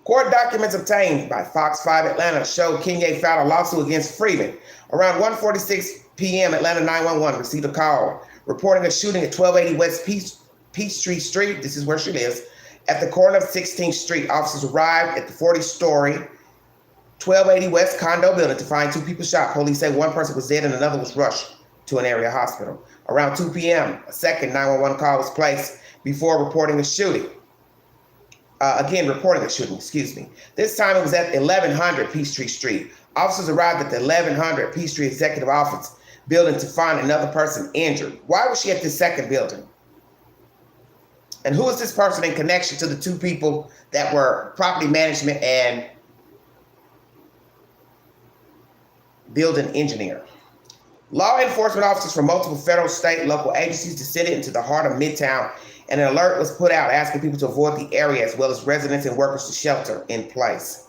S1: Court documents obtained by Fox 5 Atlanta show Kengne filed a lawsuit against Freeman. Around 1:46 p.m., Atlanta 911 received a call reporting a shooting at 1280 West Peachtree Street. This is where she lives. At the corner of 16th Street, officers arrived at the 40-story 1280 West condo building to find 2 people shot. Police say one person was dead and another was rushed to an area hospital. Around 2 p.m., a second 911 call was placed before reporting the shooting. This time it was at 1100 Peachtree Street. Officers arrived at the 1100 Peachtree Executive Office building to find another person injured. Why was she at this second building? And who is this person in connection to the two people that were property management and building engineer? Law enforcement officers from multiple federal, state, local agencies descended into the heart of Midtown, and an alert was put out asking people to avoid the area, as well as residents and workers to shelter in place.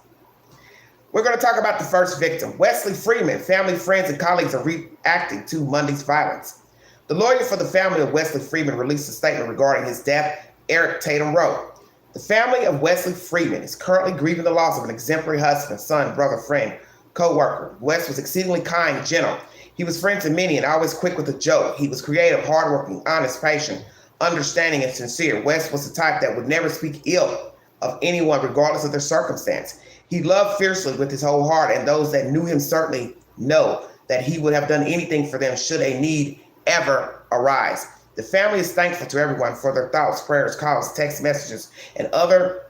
S1: We're going to talk about the first victim, Wesley Freeman. Family, friends, and colleagues are reacting to Monday's violence. The lawyer for the family of Wesley Freeman released a statement regarding his death. Eric Tatum wrote, "The family of Wesley Freeman is currently grieving the loss of an exemplary husband, son, brother, friend, co-worker. Wes was exceedingly kind, gentle. He was friend to many and always quick with a joke. He was creative, hardworking, honest, patient, understanding, and sincere. Wes was the type that would never speak ill of anyone, regardless of their circumstance. He loved fiercely with his whole heart, and those that knew him certainly know that he would have done anything for them should a need ever arise. The family is thankful to everyone for their thoughts, prayers, calls, text messages, and other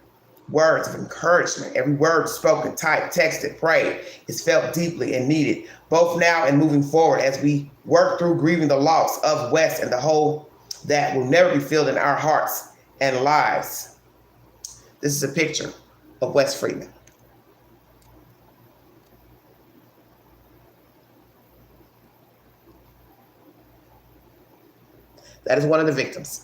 S1: words of encouragement. Every word spoken, typed, texted, prayed is felt deeply and needed, both now and moving forward as we work through grieving the loss of Wes and the hole that will never be filled in our hearts and lives." This is a picture of Wes Freeman. That is one of the victims.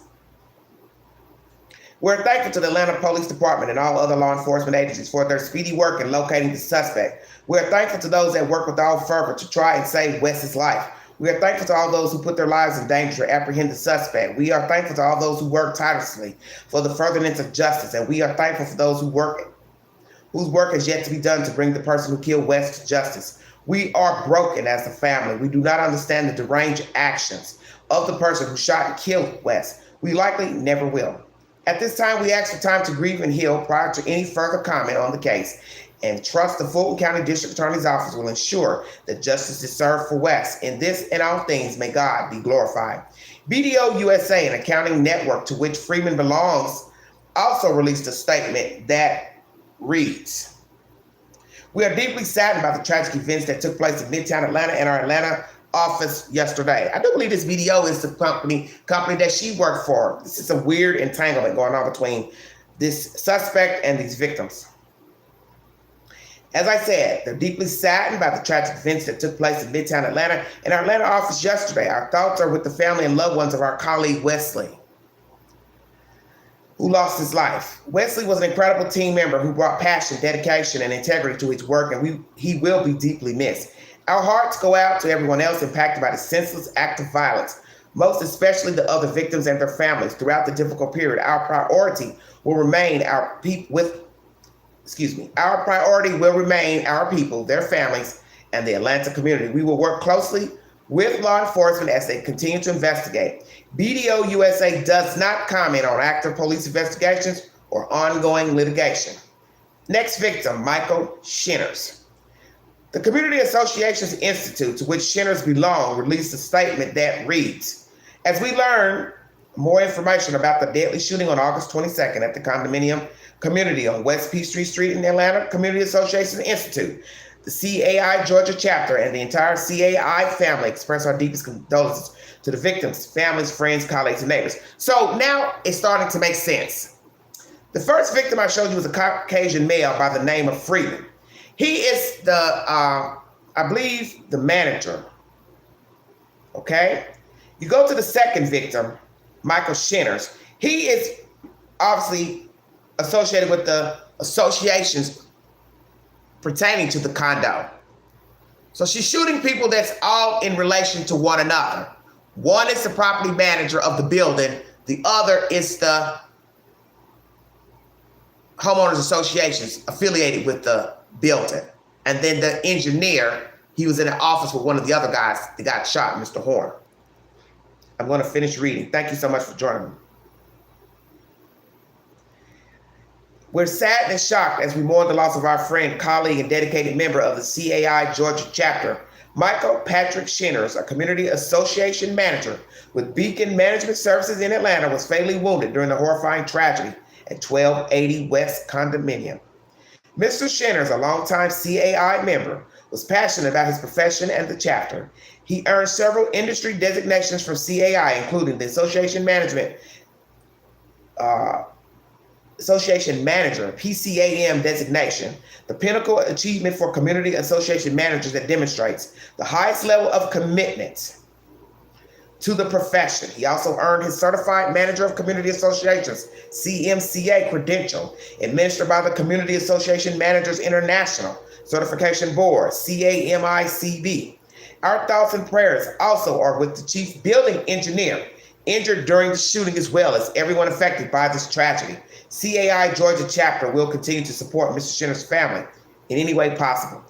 S1: We're thankful to the Atlanta Police Department and all other law enforcement agencies for their speedy work in locating the suspect. We are thankful to those that work with all fervor to try and save Wes's life. We are thankful to all those who put their lives in danger to apprehend the suspect. We are thankful to all those who work tirelessly for the furtherance of justice, and we are thankful for those whose work has yet to be done to bring the person who killed Wes to justice. We are broken as a family. We do not understand the deranged actions of the person who shot and killed Wes. We likely never will. At this time, we ask for time to grieve and heal prior to any further comment on the case, and trust the Fulton County District Attorney's Office will ensure that justice is served for Wes. In this and all things, may God be glorified. BDO USA, an accounting network to which Freeman belongs, also released a statement that reads, "We are deeply saddened by the tragic events that took place in Midtown Atlanta and our Atlanta office yesterday." I do believe this BDO is the company that she worked for. This is a weird entanglement going on between this suspect and these victims. As I said, they're deeply saddened by the tragic events that took place in Midtown Atlanta and our Atlanta office yesterday. Our thoughts are with the family and loved ones of our colleague Wesley, who lost his life. Wesley was an incredible team member who brought passion, dedication, and integrity to his work, and he will be deeply missed. Our hearts go out to everyone else impacted by the senseless act of violence, most especially the other victims and their families. Throughout the difficult period, our priority will remain our people, their families, and the Atlanta community. We will work closely with law enforcement as they continue to investigate. BDO USA does not comment on active police investigations or ongoing litigation. Next victim, Michael Shinners. The Community Associations Institute, to which Shinners belong, released a statement that reads, "As we learn more information about the deadly shooting on August 22nd at the condominium community on West Peachtree Street in the Atlanta Community Associations Institute, the CAI Georgia chapter and the entire CAI family express our deepest condolences to the victims, families, friends, colleagues, and neighbors." So now it's starting to make sense. The first victim I showed you was a Caucasian male by the name of Freeman. He is I believe, the manager. Okay? You go to the second victim, Michael Shinners. He is obviously associated with the associations pertaining to the condo. So she's shooting people that's all in relation to one another. One is the property manager of the building. The other is the homeowners associations affiliated with the building. And then the engineer, he was in the office with one of the other guys that got shot, Mr. Horn. I'm going to finish reading. Thank you so much for joining me. We're sad and shocked as we mourn the loss of our friend, colleague, and dedicated member of the CAI Georgia chapter, Michael Patrick Shinners, a community association manager with Beacon Management Services in Atlanta, was fatally wounded during the horrifying tragedy at 1280 West Condominium. Mr. Shinners, a longtime CAI member, was passionate about his profession and the chapter. He earned several industry designations from CAI, including the Association Manager, PCAM designation, the pinnacle achievement for community association managers that demonstrates the highest level of commitment to the profession. He also earned his Certified Manager of Community Associations, CMCA credential, administered by the Community Association Managers International Certification Board, CAMICB. Our thoughts and prayers also are with the chief building engineer, injured during the shooting, as well as everyone affected by this tragedy. CAI Georgia chapter will continue to support Mr. Shinner's family in any way possible.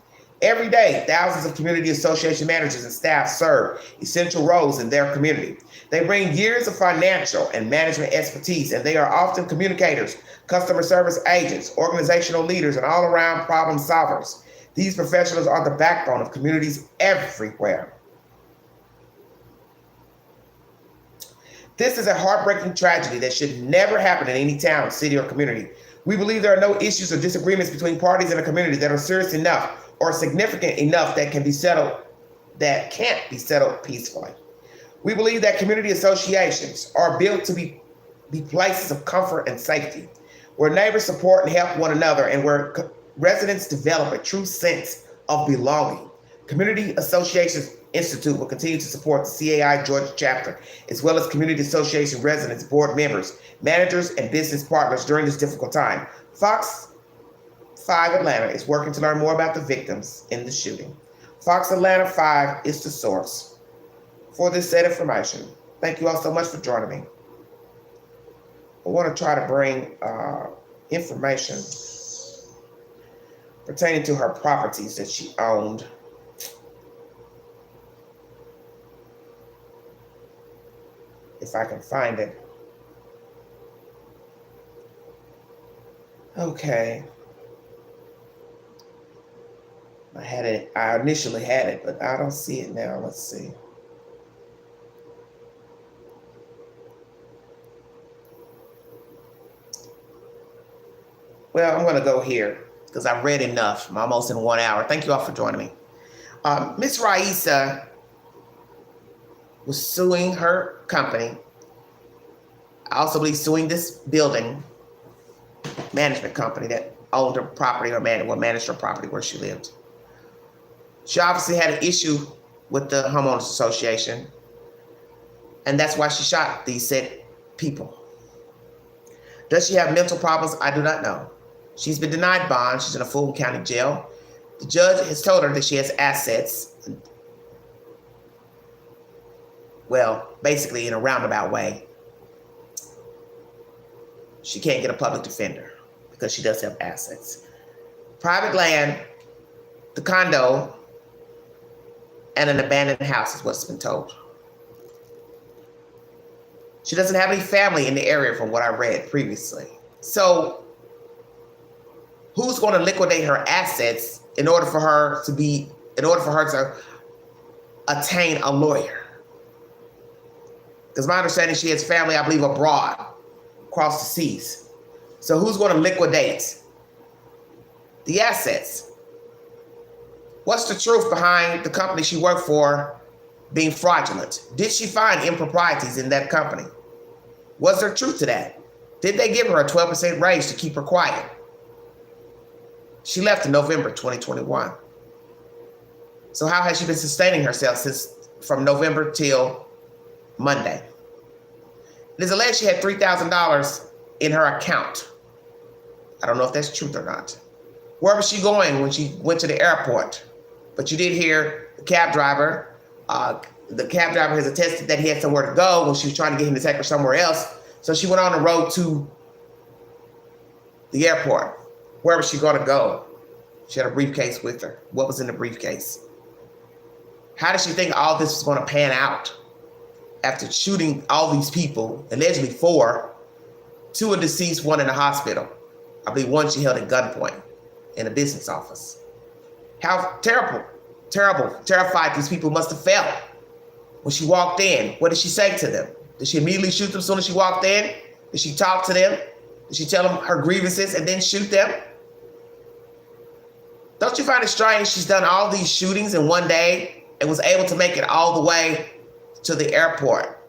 S1: Every day, thousands of community association managers and staff serve essential roles in their community. They bring years of financial and management expertise, and they are often communicators, customer service agents, organizational leaders, and all-around problem solvers. These professionals are the backbone of communities everywhere. This is a heartbreaking tragedy that should never happen in any town, city, or community. We believe there are no issues or disagreements between parties in a community that are serious enough or significant enough that can't be settled peacefully. We believe that community associations are built to be places of comfort and safety, where neighbors support and help one another, and where residents develop a true sense of belonging. Community Associations Institute will continue to support the CAI Georgia chapter, as well as community association residents, board members, managers, and business partners during this difficult time. Fox 5 Atlanta is working to learn more about the victims in the shooting. Fox Atlanta 5 is the source for this set of information. Thank you all so much for joining me. I want to try to bring information pertaining to her properties that she owned. If I can find it. Okay. I initially had it, but I don't see it now. Let's see. Well, I'm going to go here because I've read enough. I'm almost in 1 hour. Thank you all for joining me. Miss Raissa was suing her company. I also believe suing this building management company that owned her property or managed her property where she lived. She obviously had an issue with the homeowners association, and that's why she shot these said people. Does she have mental problems? I do not know. She's been denied bond. She's in a Fulton County jail. The judge has told her that she has assets. Well, basically in a roundabout way. She can't get a public defender because she does have assets. Private land, the condo, and an abandoned house is what's been told. She doesn't have any family in the area from what I read previously. So who's going to liquidate her assets in order for her to attain a lawyer? Because my understanding, she has family, I believe, abroad, across the seas. So who's going to liquidate the assets? What's the truth behind the company she worked for being fraudulent? Did she find improprieties in that company? Was there truth to that? Did they give her a 12% raise to keep her quiet? She left in November 2021. So how has she been sustaining herself from November till Monday? It is alleged she had $3,000 in her account. I don't know if that's truth or not. Where was she going when she went to the airport? But you did hear the cab driver. The cab driver has attested that he had somewhere to go when she was trying to get him to take her somewhere else. So she went on the road to the airport. Where was she going to go? She had a briefcase with her. What was in the briefcase? How did she think all this was going to pan out after shooting all these people, allegedly 4, 2 are deceased, 1 in the hospital. I believe 1 she held at gunpoint in a business office. How terrified these people must have felt when she walked in. What did she say to them? Did she immediately shoot them as soon as she walked in? Did she talk to them? Did she tell them her grievances and then shoot them? Don't you find it strange she's done all these shootings in one day and was able to make it all the way to the airport?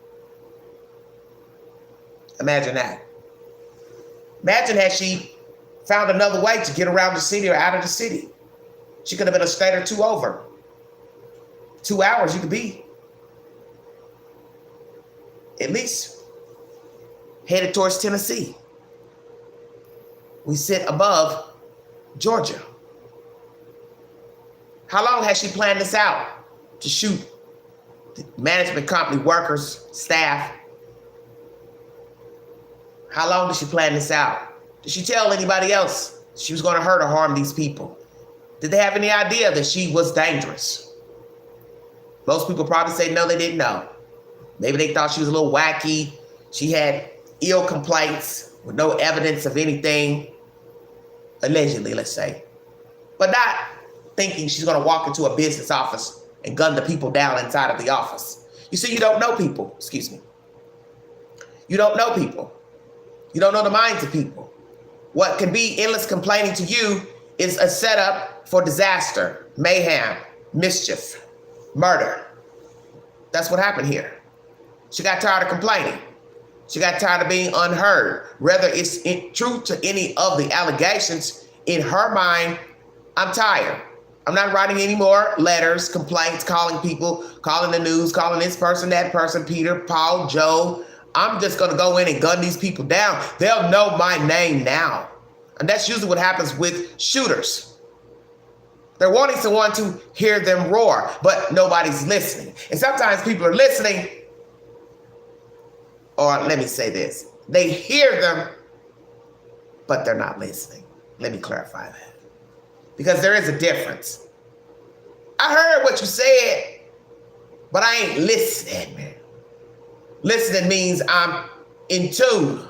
S1: Imagine that. Imagine had she found another way to get around the city or out of the city. She could have been a state or two over. 2 hours you could be at least headed towards Tennessee. We sit above Georgia. How long has she planned this out to shoot the management company workers, staff? How long did she plan this out? Did she tell anybody else she was going to hurt or harm these people? Did they have any idea that she was dangerous? Most people probably say no, they didn't know. Maybe they thought she was a little wacky. She had ill complaints with no evidence of anything, allegedly, let's say. But not thinking she's going to walk into a business office and gun the people down inside of the office. You see, you don't know people. Excuse me. You don't know people. You don't know the minds of people. What can be endless complaining to you is a setup for disaster, mayhem, mischief, murder. That's what happened here. She got tired of complaining. She got tired of being unheard. Whether it's true to any of the allegations, in her mind, I'm tired. I'm not writing any more letters, complaints, calling people, calling the news, calling this person, that person, Peter, Paul, Joe. I'm just going to go in and gun these people down. They'll know my name now. And that's usually what happens with shooters. They're wanting someone to hear them roar, but nobody's listening. And sometimes people are listening, or let me say this, they hear them, but they're not listening. Let me clarify that. Because there is a difference. I heard what you said, but I ain't listening, man. Listening means I'm in tune,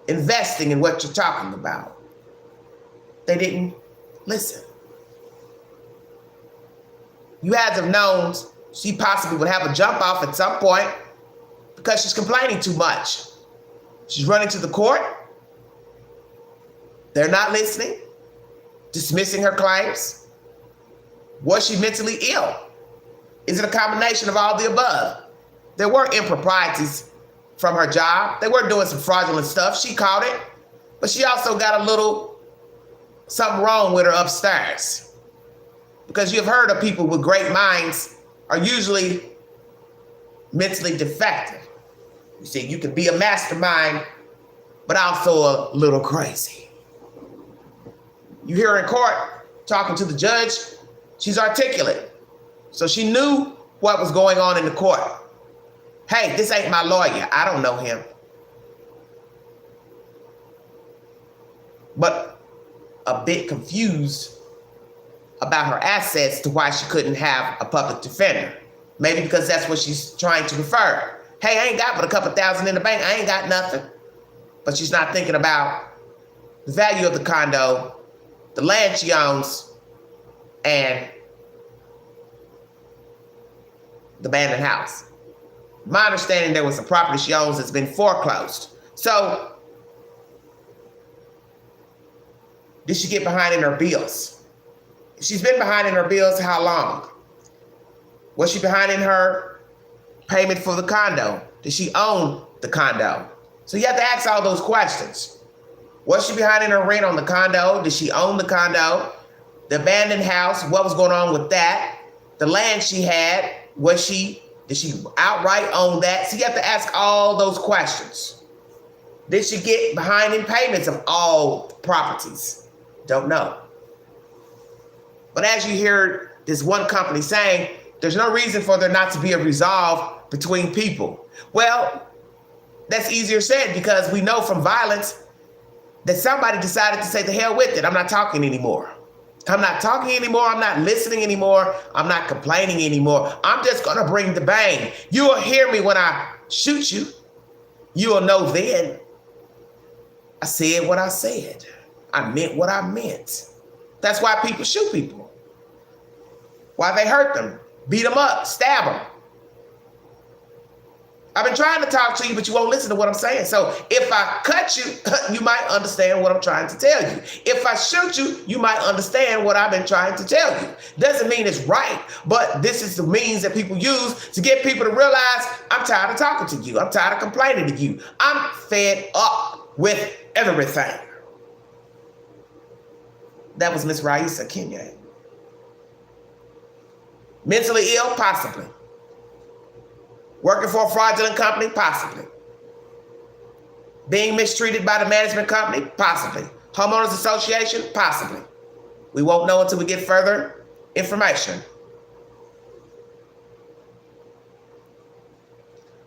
S1: investing in what you're talking about. They didn't listen. You had to have known she possibly would have a jump off at some point because she's complaining too much. She's running to the court. They're not listening, dismissing her claims. Was she mentally ill? Is it a combination of all the above? There were improprieties from her job. They were doing some fraudulent stuff. She caught it, but she also got a little something wrong with her upstairs. Because you've heard of people with great minds are usually mentally defective. You see, you can be a mastermind, but also a little crazy. You hear her in court talking to the judge, she's articulate. So she knew what was going on in the court. Hey, this ain't my lawyer. I don't know him. But a bit confused about her assets to why she couldn't have a public defender. Maybe because that's what she's trying to refer. Hey, I ain't got but a couple thousand in the bank. I ain't got nothing. But she's not thinking about the value of the condo, the land she owns, and the abandoned house. My understanding, there was a property she owns that's been foreclosed. So, did she get behind in her bills? If she's been behind in her bills, how long? Was she behind in her payment for the condo? Did she own the condo? So you have to ask all those questions. Was she behind in her rent on the condo? Did she own the condo? The abandoned house, what was going on with that? The land she had, did she outright own that? So you have to ask all those questions. Did she get behind in payments of all properties? Don't know. But as you hear this one company saying, there's no reason for there not to be a resolve between people. Well, that's easier said because we know from violence that somebody decided to say the hell with it. I'm not talking anymore. I'm not talking anymore. I'm not listening anymore. I'm not complaining anymore. I'm just going to bring the bang. You will hear me when I shoot you. You will know then. I said what I said. I meant what I meant. That's why people shoot people. Why they hurt them, beat them up, stab them. I've been trying to talk to you, but you won't listen to what I'm saying. So if I cut you, you might understand what I'm trying to tell you. If I shoot you, you might understand what I've been trying to tell you. Doesn't mean it's right, but this is the means that people use to get people to realize I'm tired of talking to you. I'm tired of complaining to you. I'm fed up with everything. That was Miss Raissa Kengne. Mentally ill? Possibly. Working for a fraudulent company? Possibly. Being mistreated by the management company? Possibly. Homeowners Association? Possibly. We won't know until we get further information.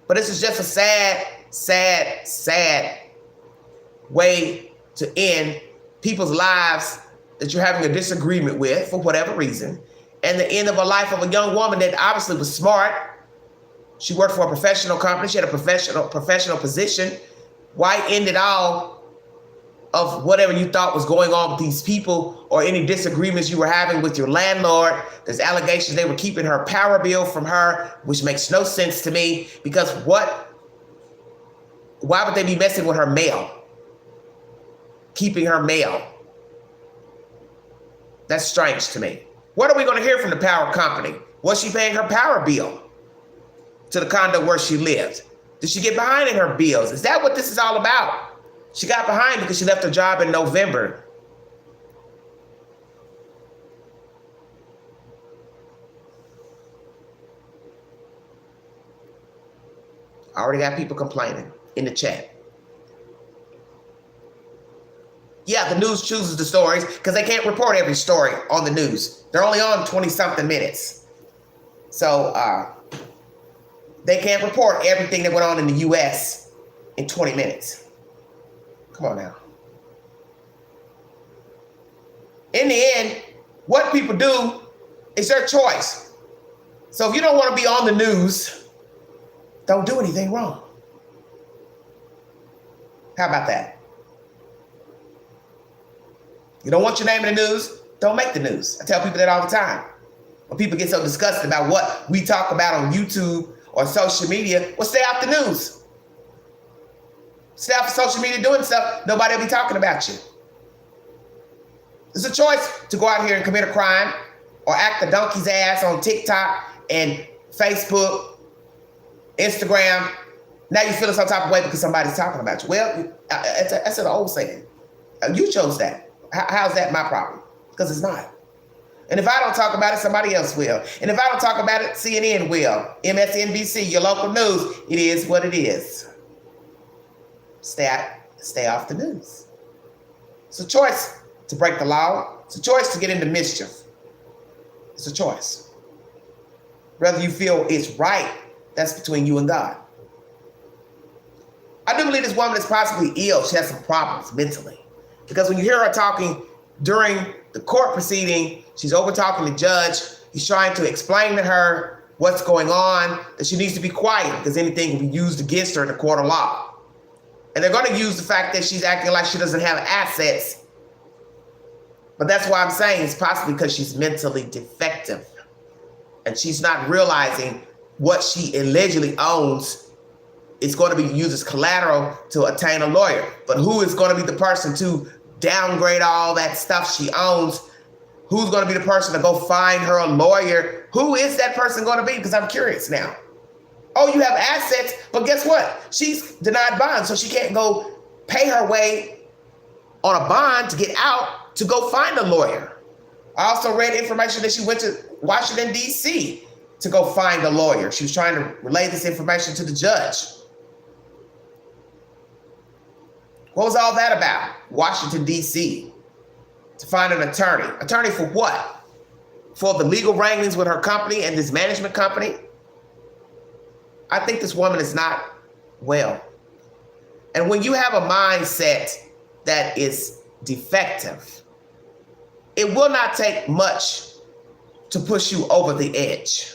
S1: But this is just a sad, sad, sad way to end people's lives that you're having a disagreement with for whatever reason, and the end of a life of a young woman that obviously was smart. She worked for a professional company. She had a professional position. Why end it all of whatever you thought was going on with these people or any disagreements you were having with your landlord? There's allegations they were keeping her power bill from her, which makes no sense to me, because why would they be messing with her mail? Keeping her mail. That's strange to me. What are we going to hear from the power company? Was she paying her power bill to the condo where she lived? Did she get behind in her bills? Is that what this is all about? She got behind because she left her job in November. I already got people complaining in the chat. Yeah, the news chooses the stories because they can't report every story on the news. They're only on 20-something minutes. So they can't report everything that went on in the U.S. in 20 minutes. Come on now. In the end, what people do is their choice. So if you don't want to be on the news, don't do anything wrong. How about that? You don't want your name in the news? Don't make the news. I tell people that all the time. When people get so disgusted about what we talk about on YouTube or social media, well, stay off the news. Stay off social media doing stuff, nobody will be talking about you. It's a choice to go out here and commit a crime or act a donkey's ass on TikTok and Facebook, Instagram. Now you're feeling some type of way because somebody's talking about you. Well, that's an old saying. You chose that. How's that my problem? Because it's not. And if I don't talk about it, somebody else will. And if I don't talk about it, CNN will. MSNBC, your local news. It is what it is. Stay off the news. It's a choice to break the law. It's a choice to get into mischief. It's a choice. Whether you feel it's right, that's between you and God. I do believe this woman is possibly ill. She has some problems mentally. Because when you hear her talking during the court proceeding, she's over talking to the judge. He's trying to explain to her what's going on, that she needs to be quiet because anything can be used against her in the court of law. And they're going to use the fact that she's acting like she doesn't have assets. But that's why I'm saying it's possibly because she's mentally defective. And she's not realizing what she allegedly owns is going to be used as collateral to attain a lawyer. But who is going to be the person to downgrade all that stuff she owns? Who's going to be the person to go find her a lawyer? Who is that person going to be? Because I'm curious now. Oh, you have assets, but guess what? She's denied bond, so she can't go pay her way on a bond to get out to go find a lawyer. I also read information that she went to Washington, D.C. to go find a lawyer. She was trying to relay this information to the judge. What was all that about? Washington, D.C. to find an attorney. Attorney for what? For the legal wranglings with her company and this management company? I think this woman is not well. And when you have a mindset that is defective, it will not take much to push you over the edge.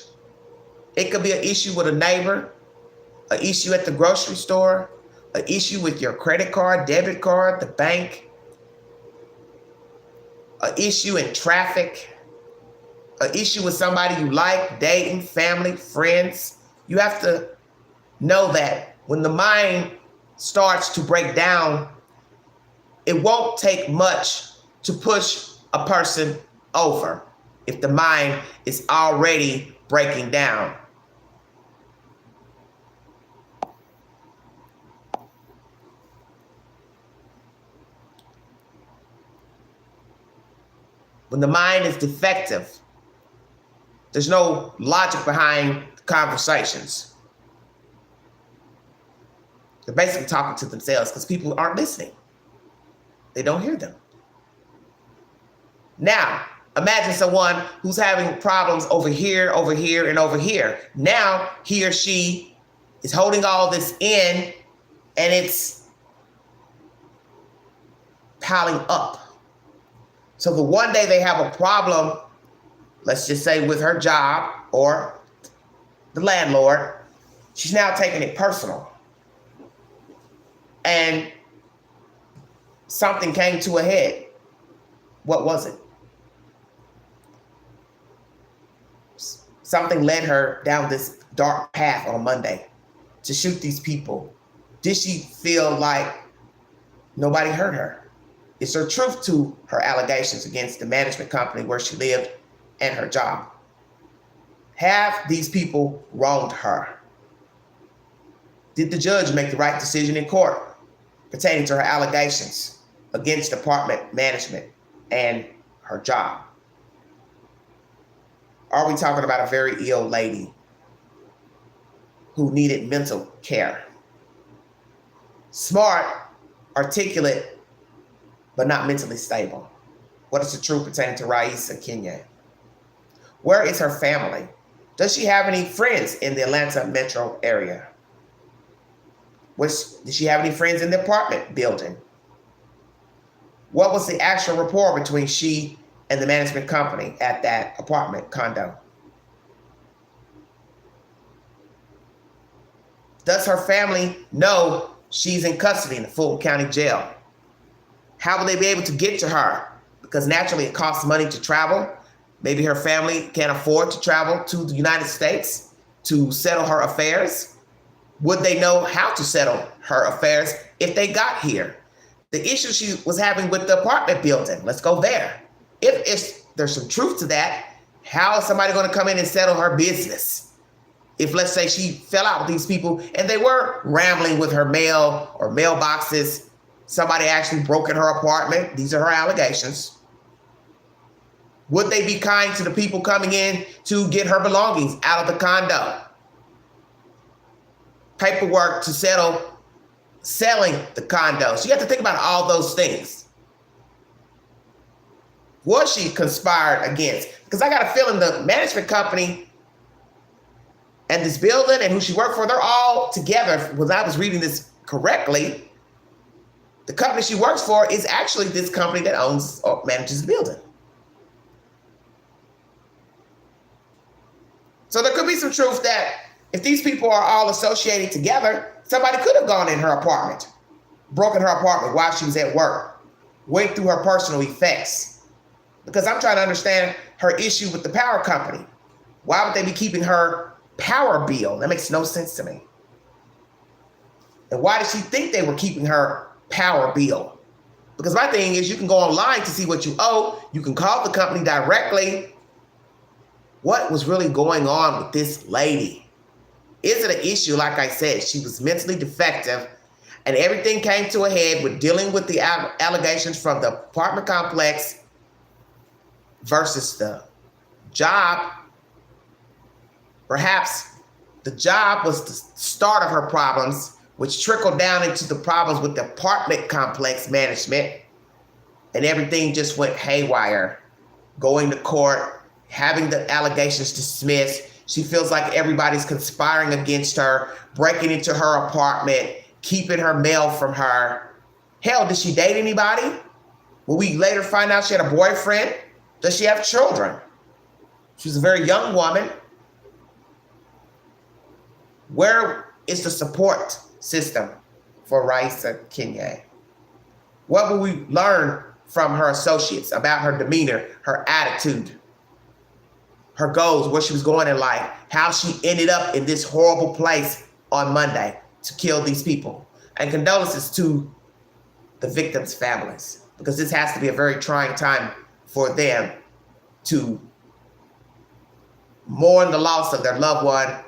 S1: It could be an issue with a neighbor, an issue at the grocery store, an issue with your credit card, debit card, the bank, an issue in traffic, an issue with somebody you like, dating, family, friends. You have to know that when the mind starts to break down, it won't take much to push a person over if the mind is already breaking down. When the mind is defective, there's no logic behind conversations. They're basically talking to themselves because people aren't listening. They don't hear them. Now, imagine someone who's having problems over here, and over here. Now, he or she is holding all this in, and it's piling up. So the one day they have a problem, let's just say with her job or the landlord, she's now taking it personal. And something came to a head. What was it? Something led her down this dark path on Monday to shoot these people. Did she feel like nobody heard her? Is there truth to her allegations against the management company where she lived and her job? Have these people wronged her? Did the judge make the right decision in court pertaining to her allegations against apartment management and her job? Are we talking about a very ill lady who needed mental care? Smart, articulate, but not mentally stable. What is the truth pertaining to Raissa Kengne? Where is her family? Does she have any friends in the Atlanta metro area? Does she have any friends in the apartment building? What was the actual rapport between she and the management company at that apartment condo? Does her family know she's in custody in the Fulton County Jail? How will they be able to get to her? Because naturally it costs money to travel. Maybe her family can't afford to travel to the United States to settle her affairs. Would they know how to settle her affairs if they got here? The issue she was having with the apartment building, let's go there. If there's some truth to that, how is somebody going to come in and settle her business? If, let's say, she fell out with these people and they were rambling with her mail or mailboxes, somebody actually broke in her apartment. These are her allegations. Would they be kind to the people coming in to get her belongings out of the condo? Paperwork to settle selling the condo. So you have to think about all those things. Was she conspired against? Because I got a feeling the management company and this building and who she worked for, they're all together. When I was reading this correctly, the company she works for is actually this company that owns or manages the building. So there could be some truth that if these people are all associated together, somebody could have gone in her apartment, broken her apartment while she was at work, went through her personal effects. Because I'm trying to understand her issue with the power company. Why would they be keeping her power bill? That makes no sense to me. And why did she think they were keeping her power bill? Because my thing is, you can go online to see what you owe. You can call the company directly. What was really going on with this lady? Is it an issue? Like I said, she was mentally defective and everything came to a head with dealing with the allegations from the apartment complex versus the job. Perhaps the job was the start of her problems, which trickled down into the problems with the apartment complex management, and everything just went haywire. Going to court, having the allegations dismissed. She feels like everybody's conspiring against her, breaking into her apartment, keeping her mail from her. Hell, did she date anybody? Will we later find out she had a boyfriend? Does she have children? She's a very young woman. Where is the support system for Raissa Kengne? What will we learn from her associates about her demeanor, her attitude, her goals, where she was going in life, how she ended up in this horrible place on Monday to kill these people. And condolences to the victims' families, because this has to be a very trying time for them to mourn the loss of their loved one,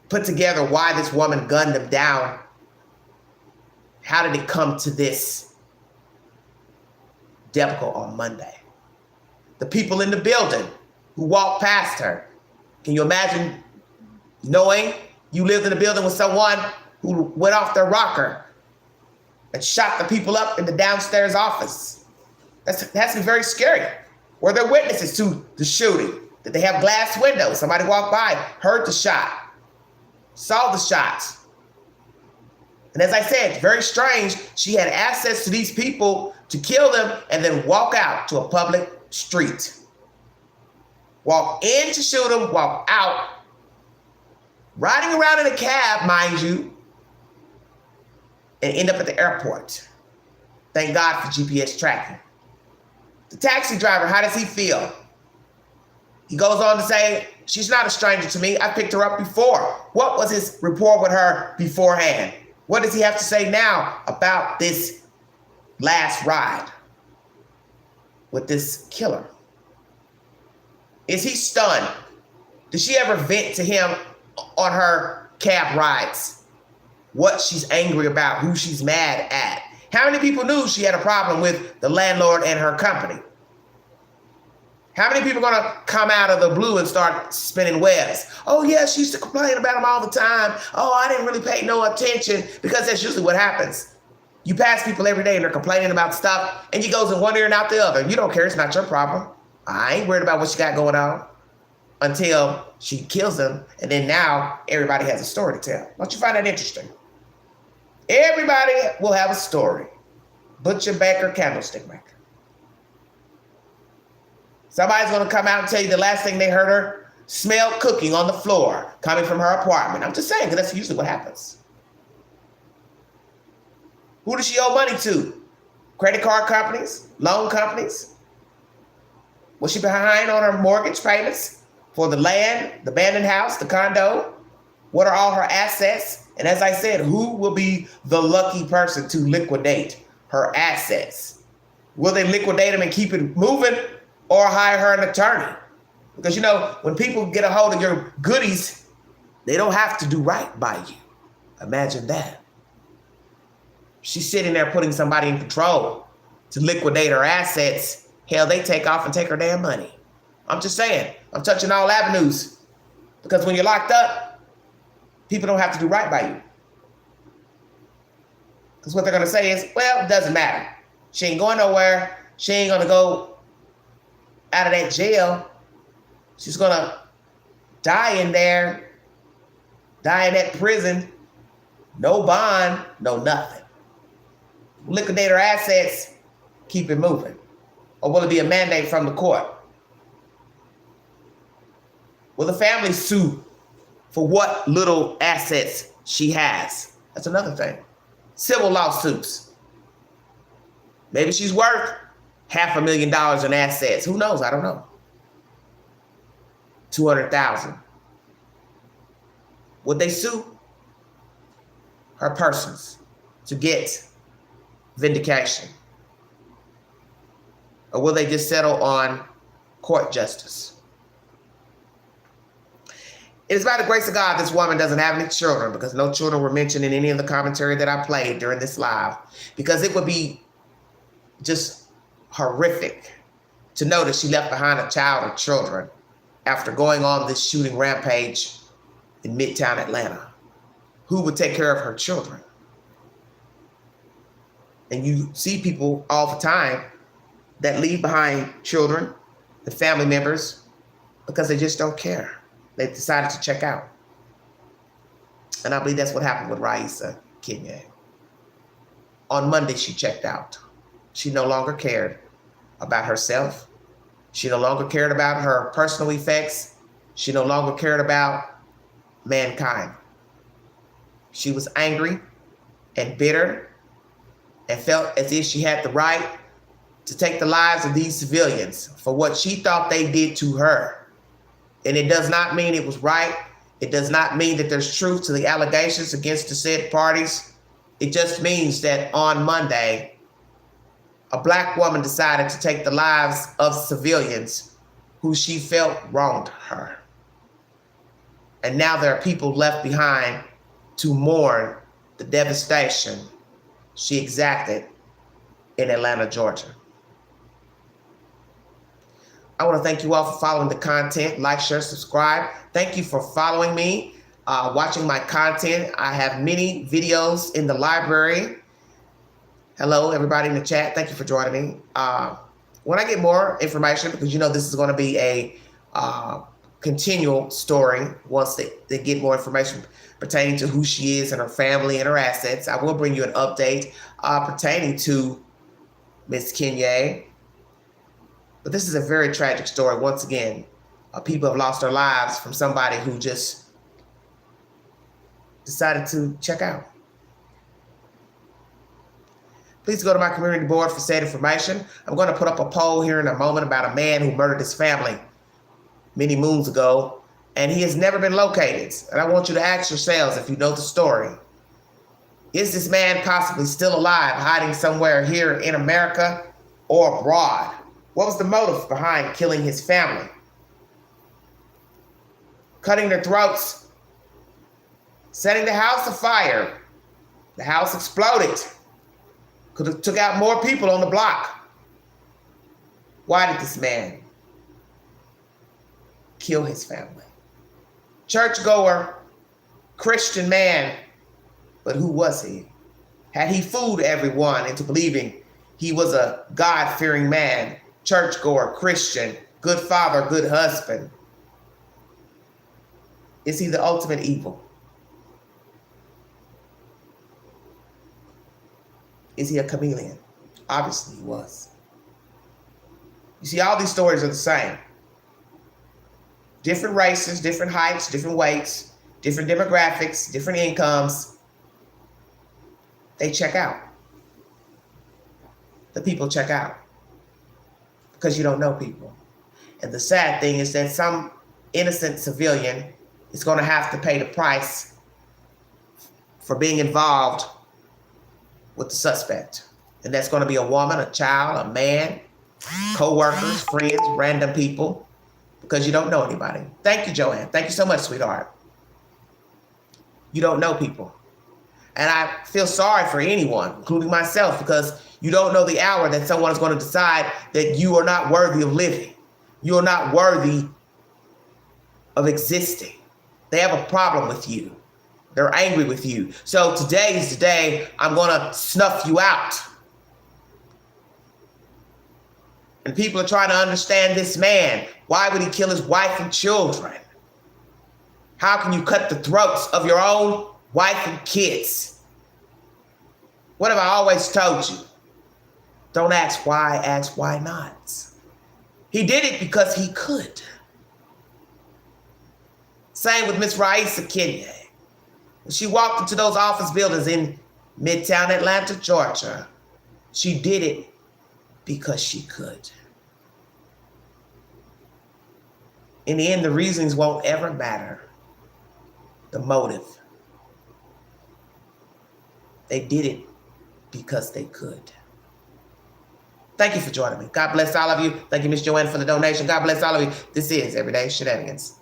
S1: put together why this woman gunned them down. How did it come to this debacle on Monday? The people in the building who walked past her. Can you imagine knowing you lived in a building with someone who went off their rocker and shot the people up in the downstairs office? That has to be very scary. Were there witnesses to the shooting? Did they have glass windows? Somebody walked by, heard the shot, saw the shots. And as I said, very strange. She had access to these people to kill them and then walk out to a public street. Walk in to shoot them, walk out, riding around in a cab, mind you, and end up at the airport. Thank God for GPS tracking. The taxi driver, how does he feel? He goes on to say, she's not a stranger to me. I picked her up before. What was his rapport with her beforehand? What does he have to say now about this last ride with this killer? Is he stunned? Does she ever vent to him on her cab rides what she's angry about, who she's mad at? How many people knew she had a problem with the landlord and her company? How many people are going to come out of the blue and start spinning webs? Oh, yeah, she used to complain about him all the time. Oh, I didn't really pay no attention, because that's usually what happens. You pass people every day and they're complaining about stuff, and you goes in one ear and out the other. You don't care. It's not your problem. I ain't worried about what she got going on, until she kills them. And then now everybody has a story to tell. Don't you find that interesting? Everybody will have a story. Butcher, baker, candlestick maker. Somebody's going to come out and tell you the last thing they heard her smell cooking on the floor coming from her apartment. I'm just saying, because that's usually what happens. Who does she owe money to? Credit card companies? Loan companies? Was she behind on her mortgage payments for the land, the abandoned house, the condo? What are all her assets? And as I said, who will be the lucky person to liquidate her assets? Will they liquidate them and keep it moving, or hire her an attorney? Because, you know, when people get a hold of your goodies, they don't have to do right by you. Imagine that. She's sitting there putting somebody in control to liquidate her assets. Hell, they take off and take her damn money. I'm just saying, I'm touching all avenues. Because when you're locked up, people don't have to do right by you. Because what they're going to say is, well, it doesn't matter. She ain't going nowhere. She ain't going to go out of that jail. She's going to die in there, die in that prison. No bond, no nothing. Liquidate her assets, keep it moving. Or will it be a mandate from the court? Will the family sue for what little assets she has? That's another thing. Civil lawsuits. Maybe she's worth $500,000 in assets. Who knows? I don't know. 200,000. Would they sue her persons to get vindication? Or will they just settle on court justice? It is by the grace of God this woman doesn't have any children, because no children were mentioned in any of the commentary that I played during this live, because it would be just horrific to know that she left behind a child or children after going on this shooting rampage in Midtown Atlanta. Who would take care of her children? And you see people all the time that leave behind children and family members because they just don't care. They decided to check out. And I believe that's what happened with Raissa Kengne. On Monday, she checked out. She no longer cared about herself. She no longer cared about her personal effects. She no longer cared about mankind. She was angry and bitter and felt as if she had the right to take the lives of these civilians for what she thought they did to her. And it does not mean it was right. It does not mean that there's truth to the allegations against the said parties. It just means that on Monday, a black woman decided to take the lives of civilians who she felt wronged her. And now there are people left behind to mourn the devastation she exacted in Atlanta, Georgia. I want to thank you all for following the content. Like, share, subscribe. Thank you for following me, watching my content. I have many videos in the library. Hello, everybody in the chat. Thank you for joining me. When I get more information, because you know this is going to be a continual story once they get more information pertaining to who she is and her family and her assets, I will bring you an update pertaining to Miss Kengne. But this is a very tragic story. Once again, people have lost their lives from somebody who just decided to check out. Please go to my community board for said information. I'm going to put up a poll here in a moment about a man who murdered his family many moons ago, and he has never been located. And I want you to ask yourselves, if you know the story, is this man possibly still alive, hiding somewhere here in America or abroad? What was the motive behind killing his family? Cutting their throats, setting the house afire. The house exploded. Could have took out more people on the block. Why did this man kill his family? Churchgoer, Christian man, but who was he? Had he fooled everyone into believing he was a God-fearing man, churchgoer, Christian, good father, good husband? Is he the ultimate evil? Is he a chameleon? Obviously he was. You see, all these stories are the same. Different races, different heights, different weights, different demographics, different incomes. They check out. The people check out because you don't know people. And the sad thing is that some innocent civilian is going to have to pay the price for being involved with the suspect. And that's going to be a woman, a child, a man, co-workers, friends, random people, because you don't know anybody. Thank you, Joanne. Thank you so much, sweetheart. You don't know people. And I feel sorry for anyone, including myself, because you don't know the hour that someone is going to decide that you are not worthy of living. You are not worthy of existing. They have a problem with you. They're angry with you. So today is the day I'm going to snuff you out. And people are trying to understand this man. Why would he kill his wife and children? How can you cut the throats of your own wife and kids? What have I always told you? Don't ask why, ask why not. He did it because he could. Same with Miss Raissa Kengne. When she walked into those office buildings in Midtown Atlanta, Georgia, she did it because she could. In the end, the reasons won't ever matter. The motive. They did it because they could. Thank you for joining me. God bless all of you. Thank you, Miss Joanne, for the donation. God bless all of you. This is Everyday Shenanigans.